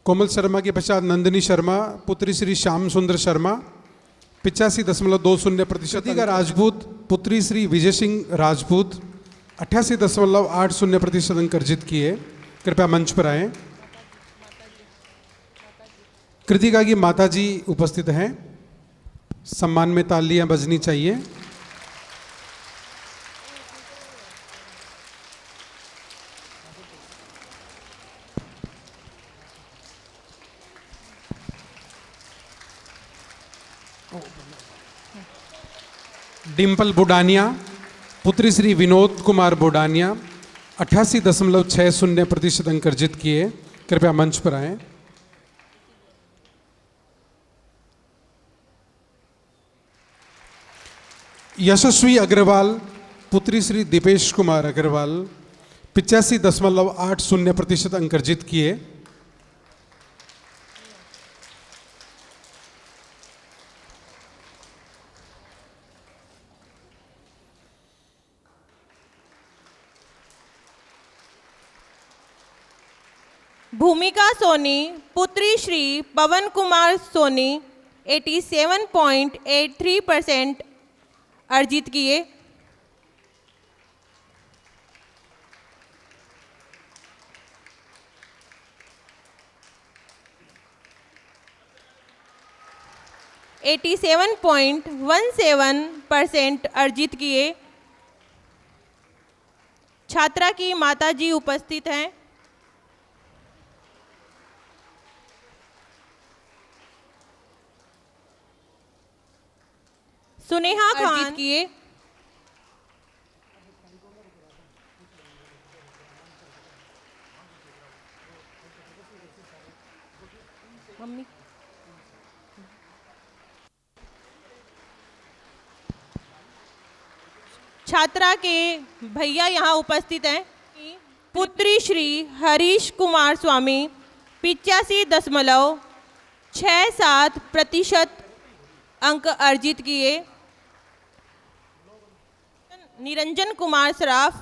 कोमल शर्मा के पश्चात नंदिनी शर्मा पुत्री श्री श्याम सुंदर शर्मा 85.20%। राजपूत पुत्री श्री विजय सिंह राजपूत 88.80% अंक अर्जित किए। कृपया मंच पर आए। कृतिका की माताजी उपस्थित हैं। सम्मान में तालियां बजनी चाहिए। डिम्पल बुडानिया पुत्री श्री विनोद कुमार बुडानिया 88.60% अंक अर्जित किए। कृपया मंच पर आए। यशस्वी अग्रवाल पुत्री श्री दीपेश कुमार अग्रवाल 85.80% अंक अर्जित किए। भूमिका सोनी पुत्री श्री पवन कुमार सोनी 87.83% अर्जित किए। %17.17% अर्जित किए। छात्रा की माताजी उपस्थित हैं। सुनेहा खान किए। मम्मी छात्रा के भैया यहाँ उपस्थित हैं। पुत्री श्री हरीश कुमार स्वामी 85.67% अंक अर्जित किए। निरंजन कुमार सराफ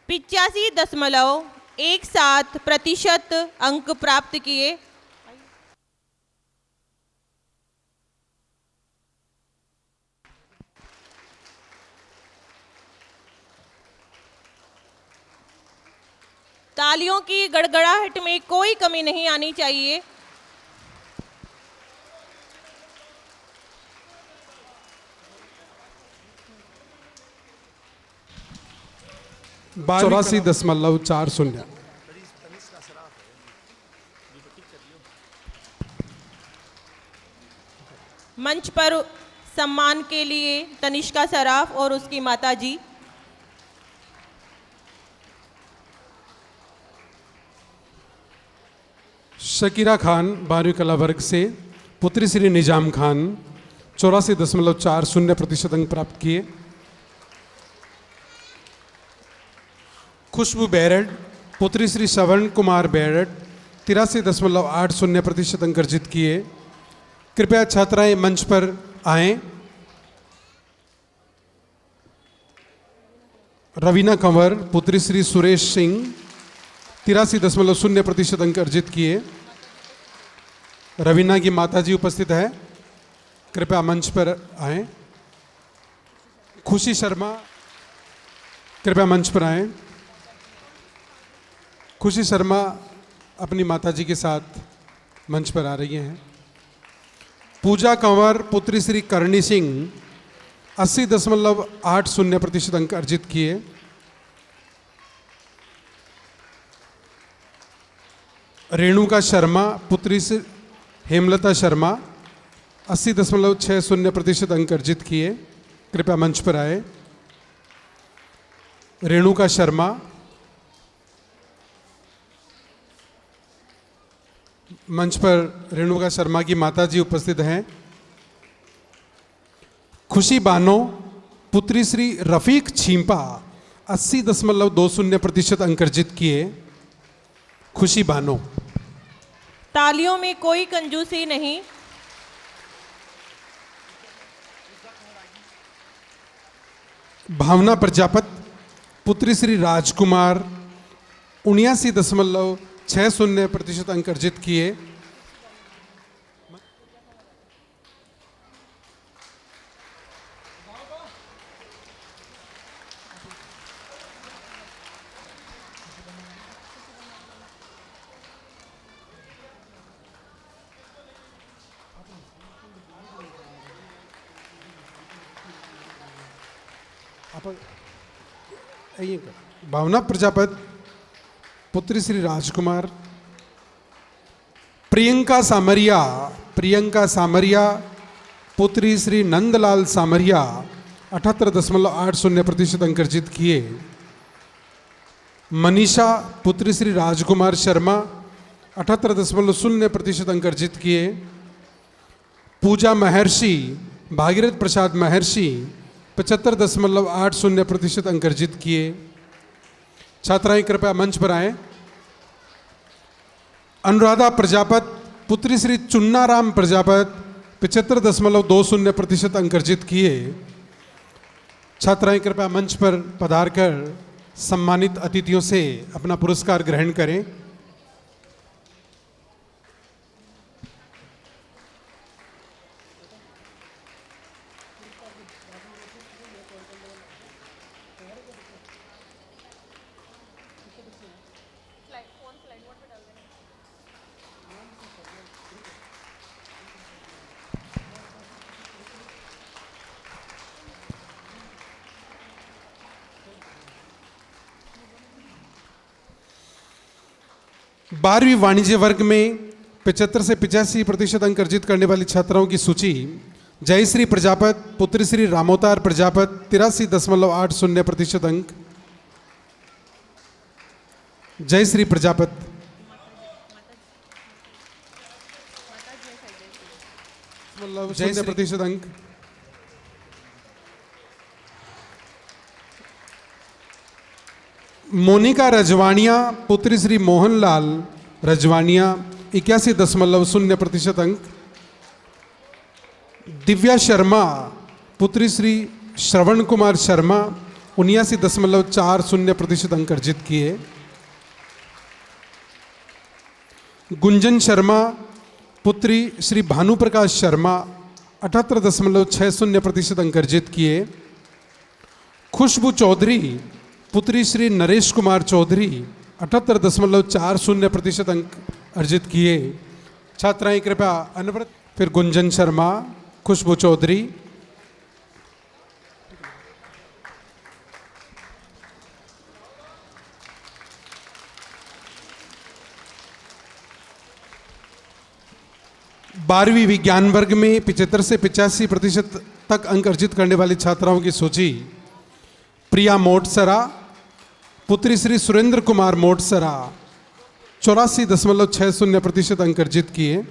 85.17% अंक प्राप्त किए। तालियों की गड़गड़ाहट में कोई कमी नहीं आनी चाहिए। 84.40। मंच पर सम्मान के लिए तनिष्का सराफ और उसकी माताजी। शकीरा खान 12वीं कला वर्ग से पुत्री श्री निजाम खान 84.40% अंक प्राप्त किए। खुशबू बेरड, पुत्री श्री श्रवण कुमार बेरड, 83.80% अंक अर्जित किए। कृपया छात्राएं मंच पर आएं। रवीना कंवर, पुत्री श्री सुरेश सिंह, 83.0% अंक अर्जित किए। रवीना की माताजी उपस्थित है, कृपया मंच पर आएं। खुशी शर्मा, कृपया मंच पर आएं। खुशी शर्मा अपनी माताजी के साथ मंच पर आ रही हैं। पूजा कंवर, पुत्री श्री करणी सिंह, 80.80% अंक अर्जित किए। रेणुका शर्मा, पुत्री से हेमलता शर्मा, 80.60% अंक अर्जित किए। कृपया मंच पर आए। रेणुका शर्मा, मंच पर रेणुका शर्मा की माताजी उपस्थित हैं। खुशी बानो, पुत्री श्री रफीक छींपा, 80.20% अंक अर्जित किए। खुशी बानो। तालियों में कोई कंजूसी नहीं। भावना प्रजापत, पुत्री श्री राजकुमार, 79.60% अंक अर्जित किए। भावना प्रजापत, पुत्री श्री राजकुमार। प्रियंका सामरिया, पुत्री श्री नंदलाल सामरिया, 78.80% अंक अर्जित किए। मनीषा, पुत्री श्री राजकुमार शर्मा, 78.0% अंक अर्जित किए। पूजा महर्षि, भागीरथ प्रसाद महर्षि, 75.80% अंक अर्जित किए। छात्राएं कृपया मंच पर आएं। अनुराधा प्रजापत, पुत्री श्री चुन्नाराम प्रजापत, 75.20% अंक अर्जित किए। छात्राएं कृपया मंच पर पधारकर सम्मानित अतिथियों से अपना पुरस्कार ग्रहण करें। बारहवीं वाणिज्य वर्ग में 75 से 85% अंक अर्जित करने वाली छात्राओं की सूची। जयश्री प्रजापत, पुत्री श्री रामोतार प्रजापत, 83.80% अंक। जयश्री प्रजापत। जयश्री प्रतिशत अंक। मोनिका रजवानिया, पुत्री श्री मोहनलाल रजवानिया, 81.0% अंक। दिव्या शर्मा, पुत्री श्री श्रवण कुमार शर्मा, 79.40% अंक अर्जित किए। गुंजन शर्मा, पुत्री श्री भानुप्रकाश शर्मा, 78.60% अंक अर्जित किए। खुशबू चौधरी, पुत्री श्री नरेश कुमार चौधरी, 78.40% अंक अर्जित किए। छात्राएं कृपया अनवरत। फिर गुंजन शर्मा, खुशबू चौधरी। बारहवीं विज्ञान वर्ग में 75 से 85% तक अंक अर्जित करने वाली छात्राओं की सूची। प्रिया मोटसरा, पुत्री श्री सुरेंद्र कुमार मोटसरा, 84.60% अंक अर्जित किए।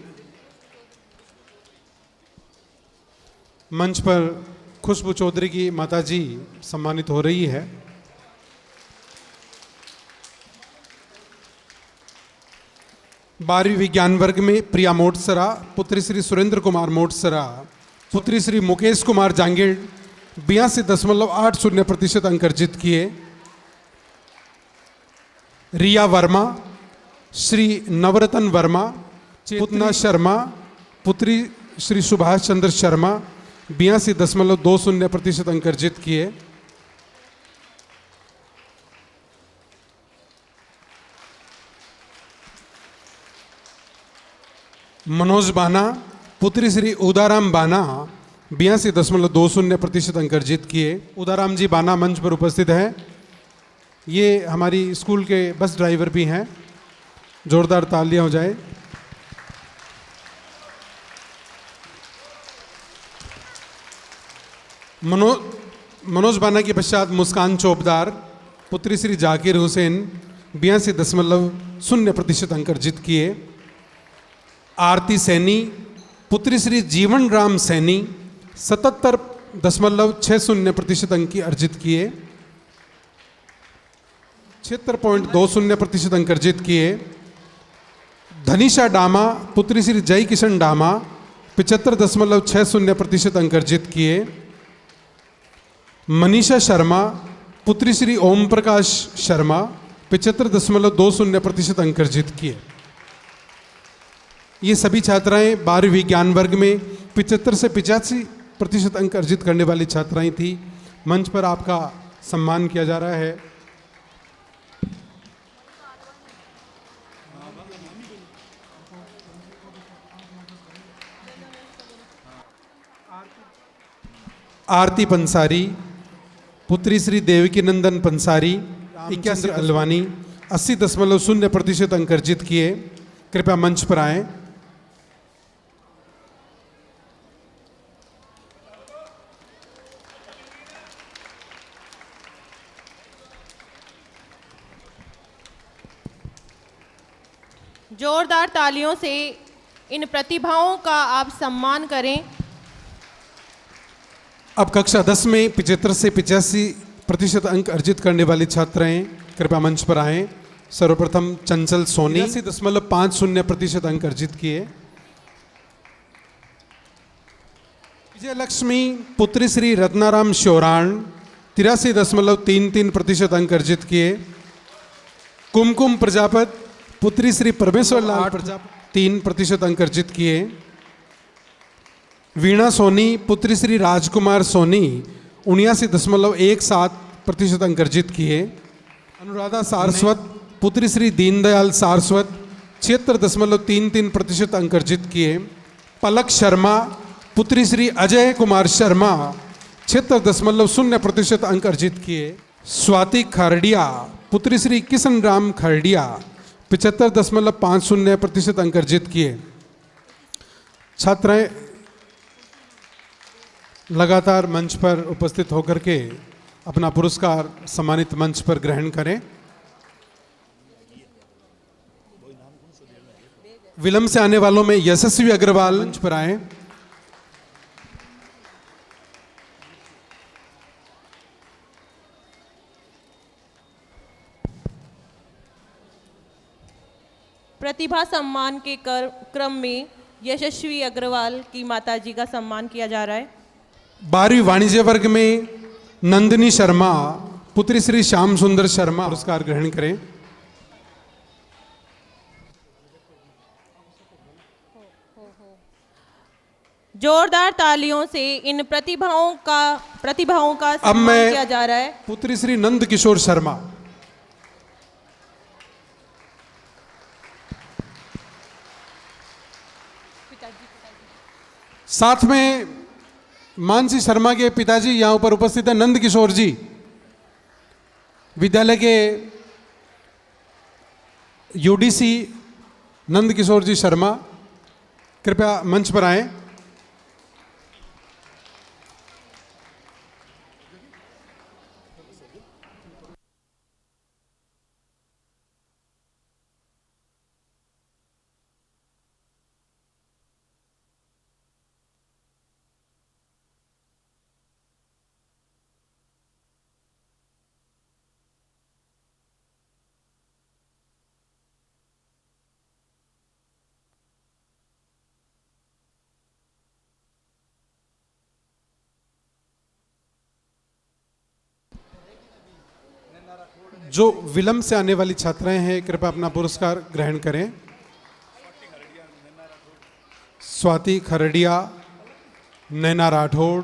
मंच पर खुशबू चौधरी की माताजी सम्मानित हो रही है। बारहवीं विज्ञान वर्ग में प्रिया मोटसरा, पुत्री श्री सुरेंद्र कुमार मोटसरा, पुत्री श्री मुकेश कुमार जांगीड़ 82.80% अंक अर्जित किए। रिया वर्मा, श्री नवरतन वर्मा, चेतना शर्मा, पुत्री श्री सुभाष चंद्र शर्मा 82.20% अंक अर्जित किए। मनोज बाना, पुत्री श्री उदाराम बाना 82.20% अंक अर्जित किए। उदाराम जी बाना मंच पर उपस्थित है। ये हमारी स्कूल के बस ड्राइवर भी हैं। जोरदार तालियां हो जाए। मनोज बाना के पश्चात मुस्कान चौबदार, पुत्री श्री जाकिर हुसैन 82.0% अंक अर्जित किए। आरती सैनी, पुत्री श्री जीवन राम सैनी 77.60% अंक अर्जित किए। 76.20% अंक अर्जित किए। धनीशा डामा, पुत्री श्री जय किशन डामा 75.60% अंक अर्जित किए। मनीषा शर्मा, पुत्री श्री ओम प्रकाश शर्मा 75.20% अंक अर्जित किए। ये सभी छात्राएं 12वीं विज्ञान वर्ग में 75 से 85% अंक अर्जित करने वाली छात्राएं थी। मंच पर आपका सम्मान किया जा रहा है। आरती पंसारी, पुत्री श्री देवकी नंदन पंसारी 81 अलवानी 80.0% अंक अर्जित किए। कृपया मंच पर आएं। जोरदार तालियों से इन प्रतिभाओं का आप सम्मान करें। अब कक्षा 10 में 75 से 85% अंक अर्जित करने वाली छात्राएं कृपया मंच पर आएं। सर्वप्रथम चंचल सोनी 80.50% अंक अर्जित किए। विजय लक्ष्मी, पुत्री श्री रत्नाराम श्योराण 83.33% अंक अर्जित किए। कुमकुम प्रजापत, पुत्री श्री परमेश्वर लाल प्रजापत 3% अंक अर्जित किए। वीणा सोनी, पुत्री श्री राजकुमार सोनी 79.17% अंक अर्जित किए। अनुराधा सारस्वत, पुत्री श्री दीनदयाल सारस्वत 76.33% अंक अर्जित किए। पलक शर्मा, पुत्री श्री अजय कुमार शर्मा 76.0% अंक अर्जित किए। स्वाति खरडिया, पुत्री श्री किशन राम खरडिया 75.50% अंक अर्जित किए। छात्राएं लगातार मंच पर उपस्थित होकर के अपना पुरस्कार सम्मानित मंच पर ग्रहण करें। विलंब से आने वालों में यशस्वी अग्रवाल मंच पर आए। प्रतिभा सम्मान के क्रम में यशस्वी अग्रवाल की माताजी का सम्मान किया जा रहा है। 12वीं वाणिज्य वर्ग में नंदिनी शर्मा, पुत्री श्री श्याम सुंदर शर्मा पुरस्कार ग्रहण करें। जोरदार तालियों से इन प्रतिभाओं का सम्मान किया जा रहा है। पुत्री श्री नंद किशोर शर्मा, साथ में मानसी शर्मा के पिताजी यहां ऊपर उपस्थित है, नंद किशोर जी, विद्यालय के यूडीसी नंद किशोर जी शर्मा कृपया मंच पर आएं। जो विलम्ब से आने वाली छात्राएं हैं कृपया अपना पुरस्कार ग्रहण करें। स्वाति खरड़िया, नैना राठौड़,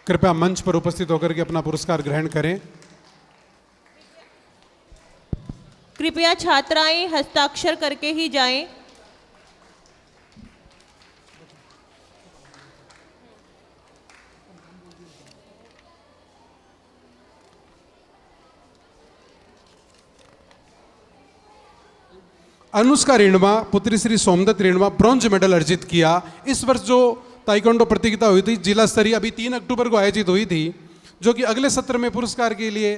कृपया मंच पर उपस्थित होकर के अपना पुरस्कार ग्रहण करें। कृपया छात्राएं हस्ताक्षर करके ही जाएं। अनुष्का रेणवा, पुत्री श्री सोमदत्त रेणवा, ब्रॉन्ज मेडल अर्जित किया। इस वर्ष जो ताइक्वांडो प्रतियोगिता हुई थी जिला स्तरीय, अभी 3 अक्टूबर को आयोजित हुई थी, जो कि अगले सत्र में पुरस्कार के लिए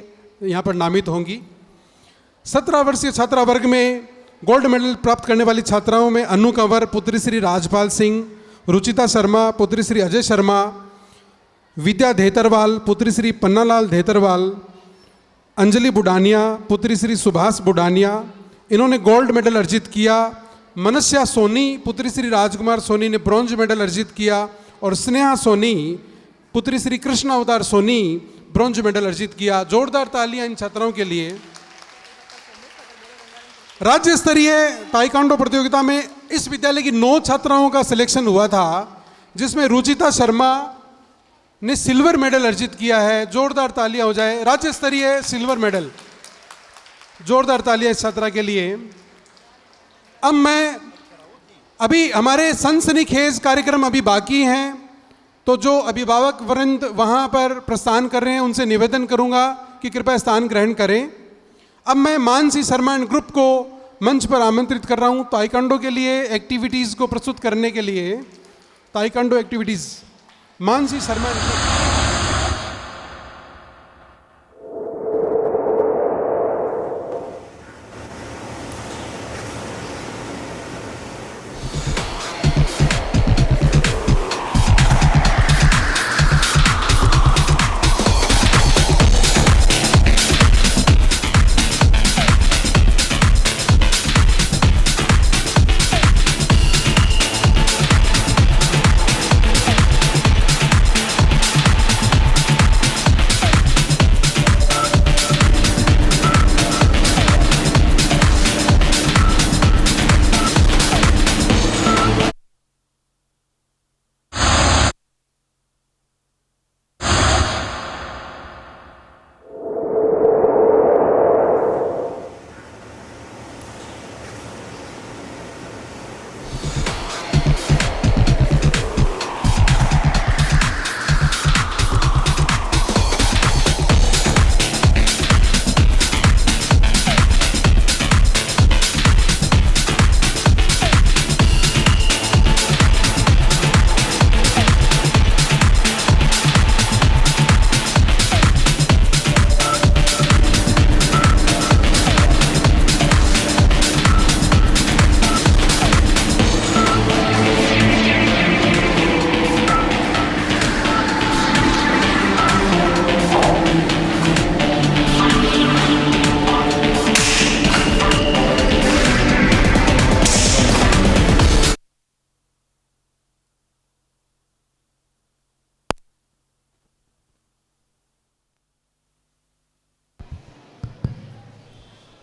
यहाँ पर नामित होंगी। 17 वर्षीय छात्रा वर्ग में गोल्ड मेडल प्राप्त करने वाली छात्राओं में अनु कंवर, पुत्री श्री राजपाल सिंह, रुचिता शर्मा, पुत्री श्री अजय शर्मा, विद्या धेतरवाल, पुत्री श्री पन्नालाल धेतरवाल, अंजलि बुडानिया, पुत्री श्री सुभाष बुडानिया, इन्होंने गोल्ड मेडल अर्जित किया। मनस्या सोनी, पुत्री श्री राजकुमार सोनी ने ब्रॉन्ज मेडल अर्जित किया और स्नेहा सोनी, पुत्री श्री कृष्ण अवतार सोनी, ब्रॉन्ज मेडल अर्जित किया। जोरदार तालियां इन छात्राओं के लिए। राज्य स्तरीय ताइक्वांडो प्रतियोगिता में इस विद्यालय की 9 छात्राओं का सिलेक्शन हुआ था, जिसमें रुचिता शर्मा ने सिल्वर मेडल अर्जित किया है। जोरदार तालियां हो जाए। राज्य स्तरीय सिल्वर मेडल, जोरदार तालियां इस छात्रा के लिए। अब मैं अभी हमारे सनसनीखेज कार्यक्रम अभी बाकी हैं, तो जो अभिभावक वृंद वहाँ पर प्रस्थान कर रहे हैं उनसे निवेदन करूँगा कि कृपया स्थान ग्रहण करें। अब मैं मानसी शर्मा एंड ग्रुप को मंच पर आमंत्रित कर रहा हूँ ताइक्वांडो के लिए एक्टिविटीज़ को प्रस्तुत करने के लिए। Taekwondo activities, Mansi Sharma and group.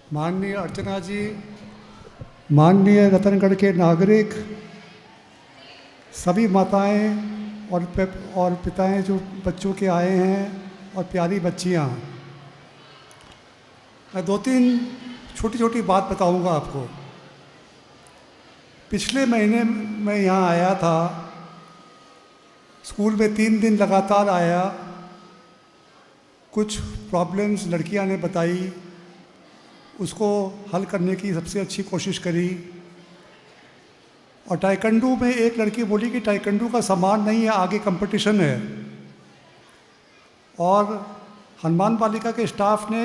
माननीय अर्चना जी, माननीय रतनगढ़ के नागरिक, सभी माताएं और पिताएं जो बच्चों के आए हैं और प्यारी बच्चियां, मैं 2-3 छोटी छोटी बात बताऊंगा आपको। पिछले महीने मैं यहाँ आया था, स्कूल में 3 दिन लगातार आया। कुछ प्रॉब्लम्स लड़कियां ने बताई, उसको हल करने की सबसे अच्छी कोशिश करी। और ताइक्वांडो में एक लड़की बोली कि ताइक्वांडो का सामान नहीं है, आगे कंपटीशन है। और हनुमान बालिका के स्टाफ ने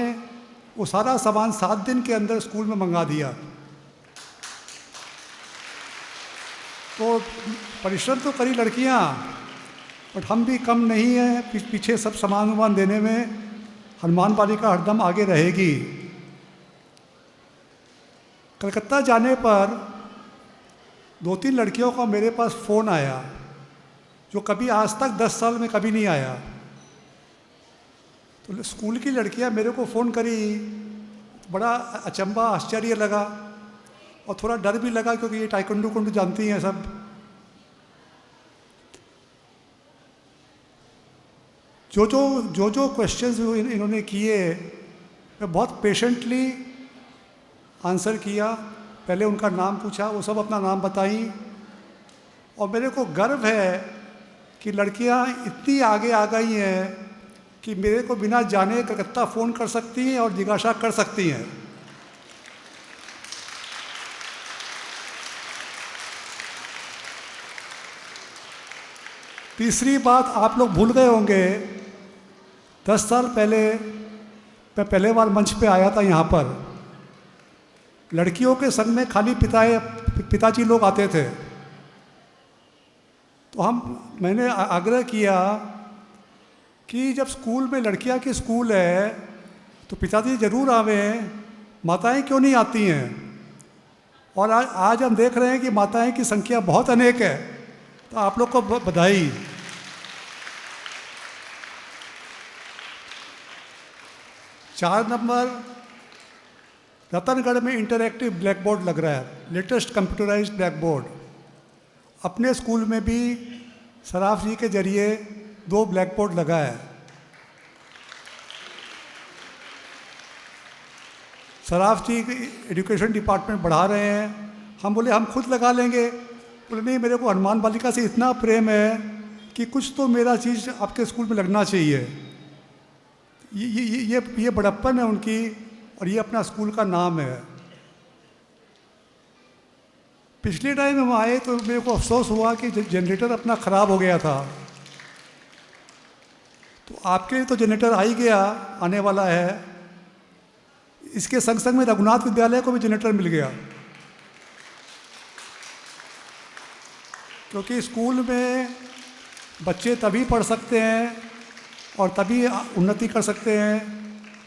वो सारा सामान 7 दिन के अंदर स्कूल में मंगा दिया। तो परिश्रम तो करी लड़कियां, बट हम भी कम नहीं हैं। पीछे सब सामान देने में हनुमान बालिका हरदम आगे रहेगी। कलकत्ता जाने पर 2-3 लड़कियों का मेरे पास फ़ोन आया, जो कभी आज तक 10 साल में कभी नहीं आया। तो स्कूल की लड़कियां मेरे को फ़ोन करी बड़ा अचंभा आश्चर्य लगा और थोड़ा डर भी लगा, क्योंकि ये ताइक्वांडो जानती हैं सब। जो क्वेश्चंस इन्होंने किए मैं बहुत पेशेंटली आंसर किया। पहले उनका नाम पूछा, वो सब अपना नाम बताई, और मेरे को गर्व है कि लड़कियां इतनी आगे आ गई हैं कि मेरे को बिना जाने कलकत्ता फ़ोन कर सकती हैं और जिज्ञासा कर सकती हैं। तीसरी बात आप लोग भूल गए होंगे, 10 साल पहले मैं पहले बार मंच पे आया था यहाँ पर, लड़कियों के संग में खाली पिताजी लोग आते थे। तो मैंने आग्रह किया कि जब स्कूल में लड़कियां की स्कूल है तो पिताजी जरूर आवें, माताएं क्यों नहीं आती हैं। और आज हम देख रहे हैं कि माताएं की संख्या बहुत अनेक है, तो आप लोग को बधाई। चार नंबर, रतनगढ़ में इंटरैक्टिव ब्लैक बोर्ड लग रहा है, लेटेस्ट कंप्यूटराइज्ड ब्लैक बोर्ड। अपने स्कूल में भी सराफ जी के जरिए 2 ब्लैक बोर्ड लगा है। सराफ जी एजुकेशन डिपार्टमेंट बढ़ा रहे हैं। हम बोले हम खुद लगा लेंगे, बोले नहीं, मेरे को हनुमान बालिका से इतना प्रेम है कि कुछ तो मेरा चीज़ आपके स्कूल में लगना चाहिए। ये बड़प्पन है उनकी, और ये अपना स्कूल का नाम है। पिछले टाइम हम आए तो मेरे को अफसोस हुआ कि जनरेटर अपना ख़राब हो गया था। तो आपके लिए तो जनरेटर आ ही गया, आने वाला है। इसके संग संग में रघुनाथ विद्यालय को भी जनरेटर मिल गया, क्योंकि स्कूल में बच्चे तभी पढ़ सकते हैं और तभी उन्नति कर सकते हैं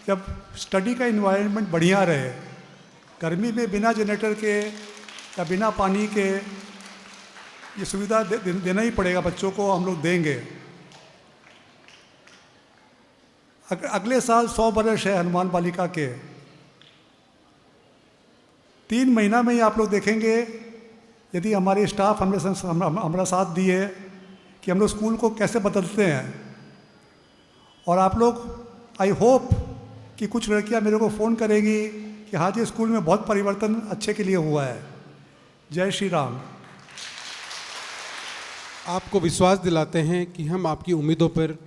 जब स्टडी का इन्वायरमेंट बढ़िया रहे। गर्मी में बिना जनरेटर के या बिना पानी के ये सुविधा देना ही पड़ेगा बच्चों को, हम लोग देंगे। अगले साल 100 वर्ष है हनुमान बालिका के। 3 महीना में ही आप लोग देखेंगे, यदि हमारे स्टाफ हमारा साथ दिए, कि हम लोग स्कूल को कैसे बदलते हैं। और आप लोग, आई होप कि कुछ लड़कियां मेरे को फ़ोन करेंगी कि हाँ जी, स्कूल में बहुत परिवर्तन अच्छे के लिए हुआ है। जय श्री राम। आपको विश्वास दिलाते हैं कि हम आपकी उम्मीदों पर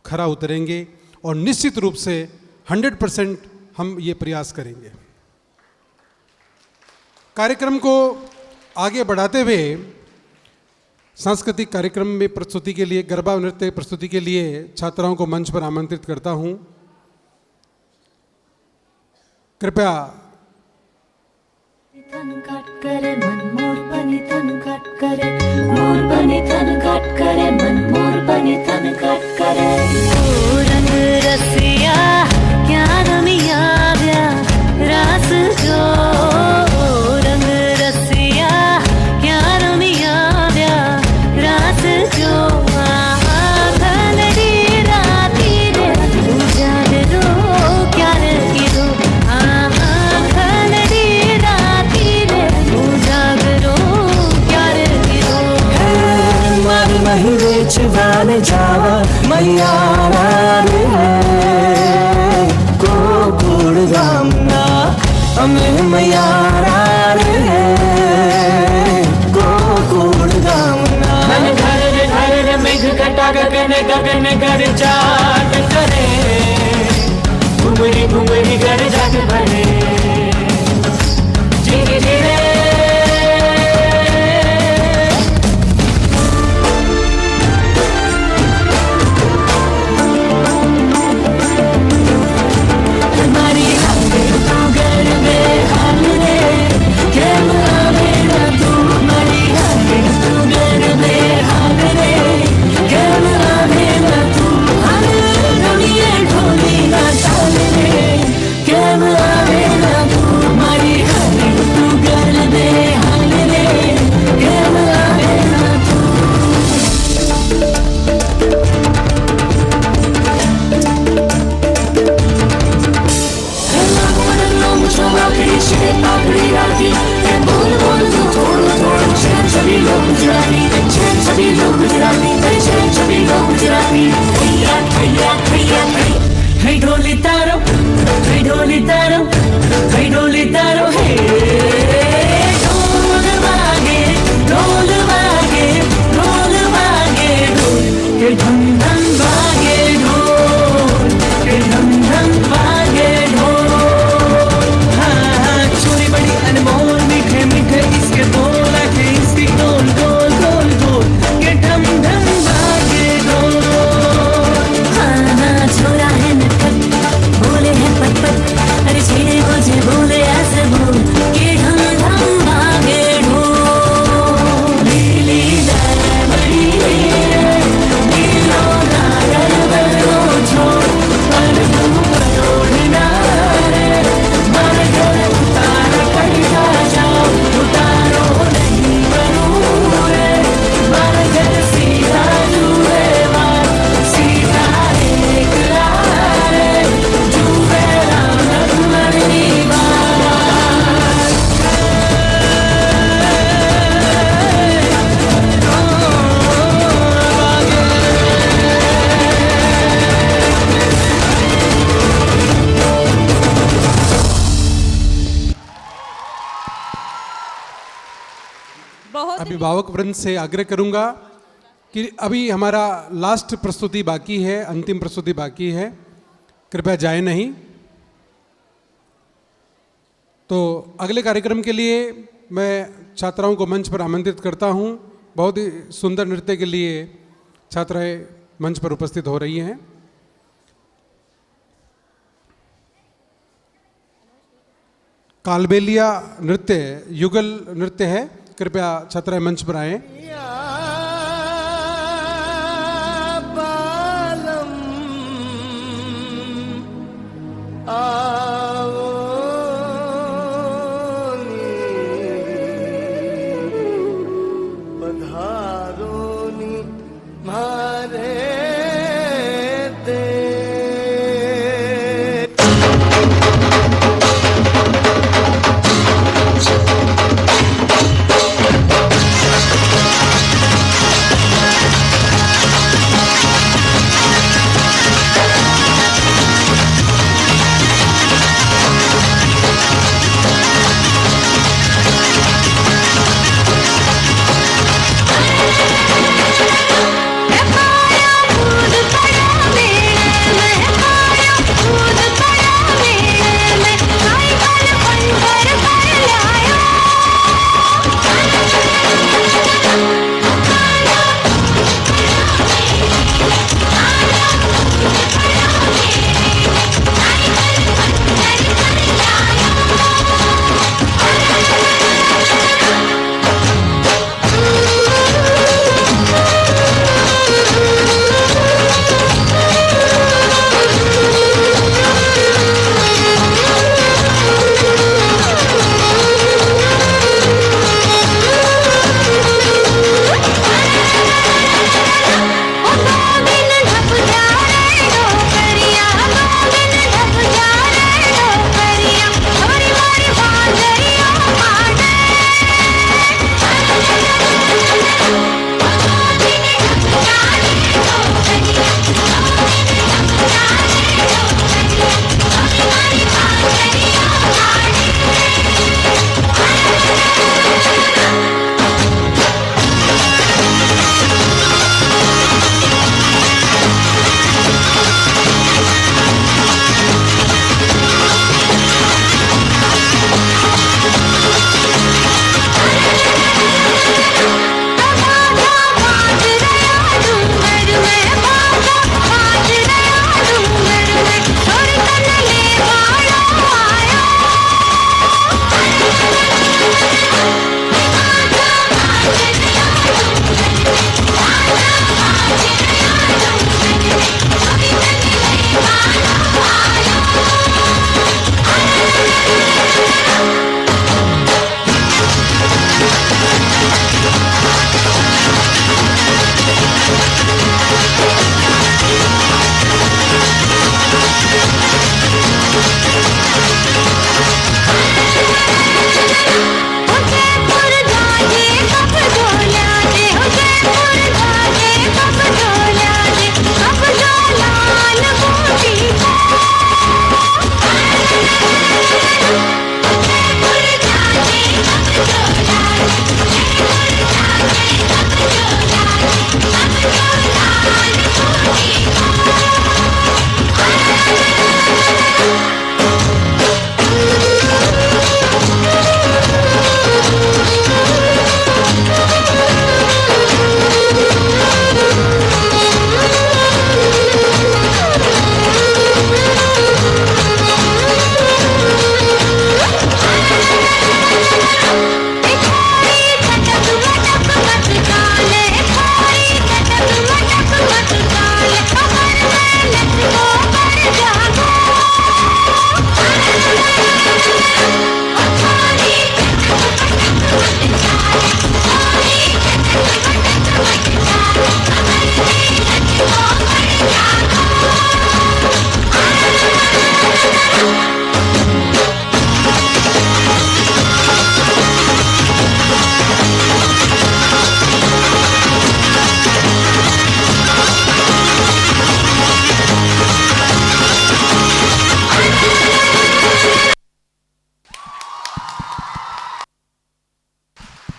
खरा उतरेंगे और निश्चित रूप से 100% हम ये प्रयास करेंगे। कार्यक्रम को आगे बढ़ाते हुए सांस्कृतिक कार्यक्रम में प्रस्तुति के लिए, गरबा नृत्य प्रस्तुति के लिए छात्राओं को मंच पर आमंत्रित करता हूं। कृपया तन काट करे मन मोर बनी, तन काट करे मोर बनी, तन काट करे मन मोर बनी, तन काट करे। ओ रंग रसिया क्या रमिया व्या रास जो, रंग रसिया क्या रमिया व्या रास जो। घनड़ी राती रे उजागरो क्या रखिरो, घनड़ी राती रे उजागरो क्या रखिरो। मार नहीं बेचवाने जावा मैया को गुड़ गामना हमें मैया को गुड़ गामना। मन घर मेघ कटा गगन गगन कर जाट करे, घुमरी घुमरी कर जाट भरे। धीरे धीरे I'm बहुत अभिभावक वृंद से आग्रह करूंगा कि अभी हमारा लास्ट प्रस्तुति बाकी है, अंतिम प्रस्तुति बाकी है, कृपया जाए नहीं। तो अगले कार्यक्रम के लिए मैं छात्राओं को मंच पर आमंत्रित करता हूं। बहुत ही सुंदर नृत्य के लिए छात्राएं मंच पर उपस्थित हो रही हैं। कालबेलिया नृत्य, युगल नृत्य है, कृपया छात्राएं मंच पर आएं।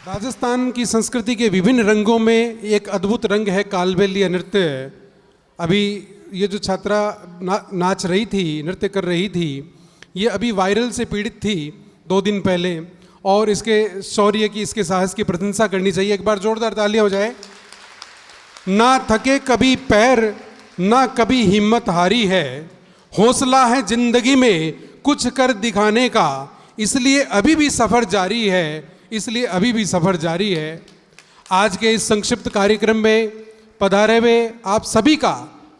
राजस्थान की संस्कृति के विभिन्न रंगों में एक अद्भुत रंग है कालबेलिया नृत्य। अभी ये जो छात्रा नाच रही थी, नृत्य कर रही थी, ये अभी वायरल से पीड़ित थी 2 दिन पहले, और इसके शौर्य की, इसके साहस की प्रशंसा करनी चाहिए। एक बार जोरदार तालियां हो जाए। ना थके कभी पैर, ना कभी हिम्मत हारी है, हौसला है जिंदगी में कुछ कर दिखाने का, इसलिए अभी भी सफ़र जारी है, इसलिए अभी भी सफ़र जारी है। आज के इस संक्षिप्त कार्यक्रम में पधारे हुए आप सभी का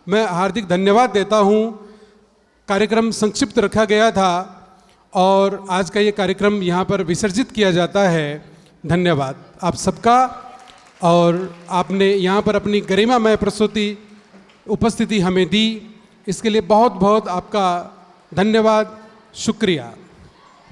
मैं हार्दिक धन्यवाद देता हूँ। कार्यक्रम संक्षिप्त रखा गया था और आज का ये कार्यक्रम यहाँ पर विसर्जित किया जाता है। धन्यवाद आप सबका, और आपने यहाँ पर अपनी गरिमामय उपस्थिति हमें दी, इसके लिए बहुत बहुत आपका धन्यवाद, शुक्रिया।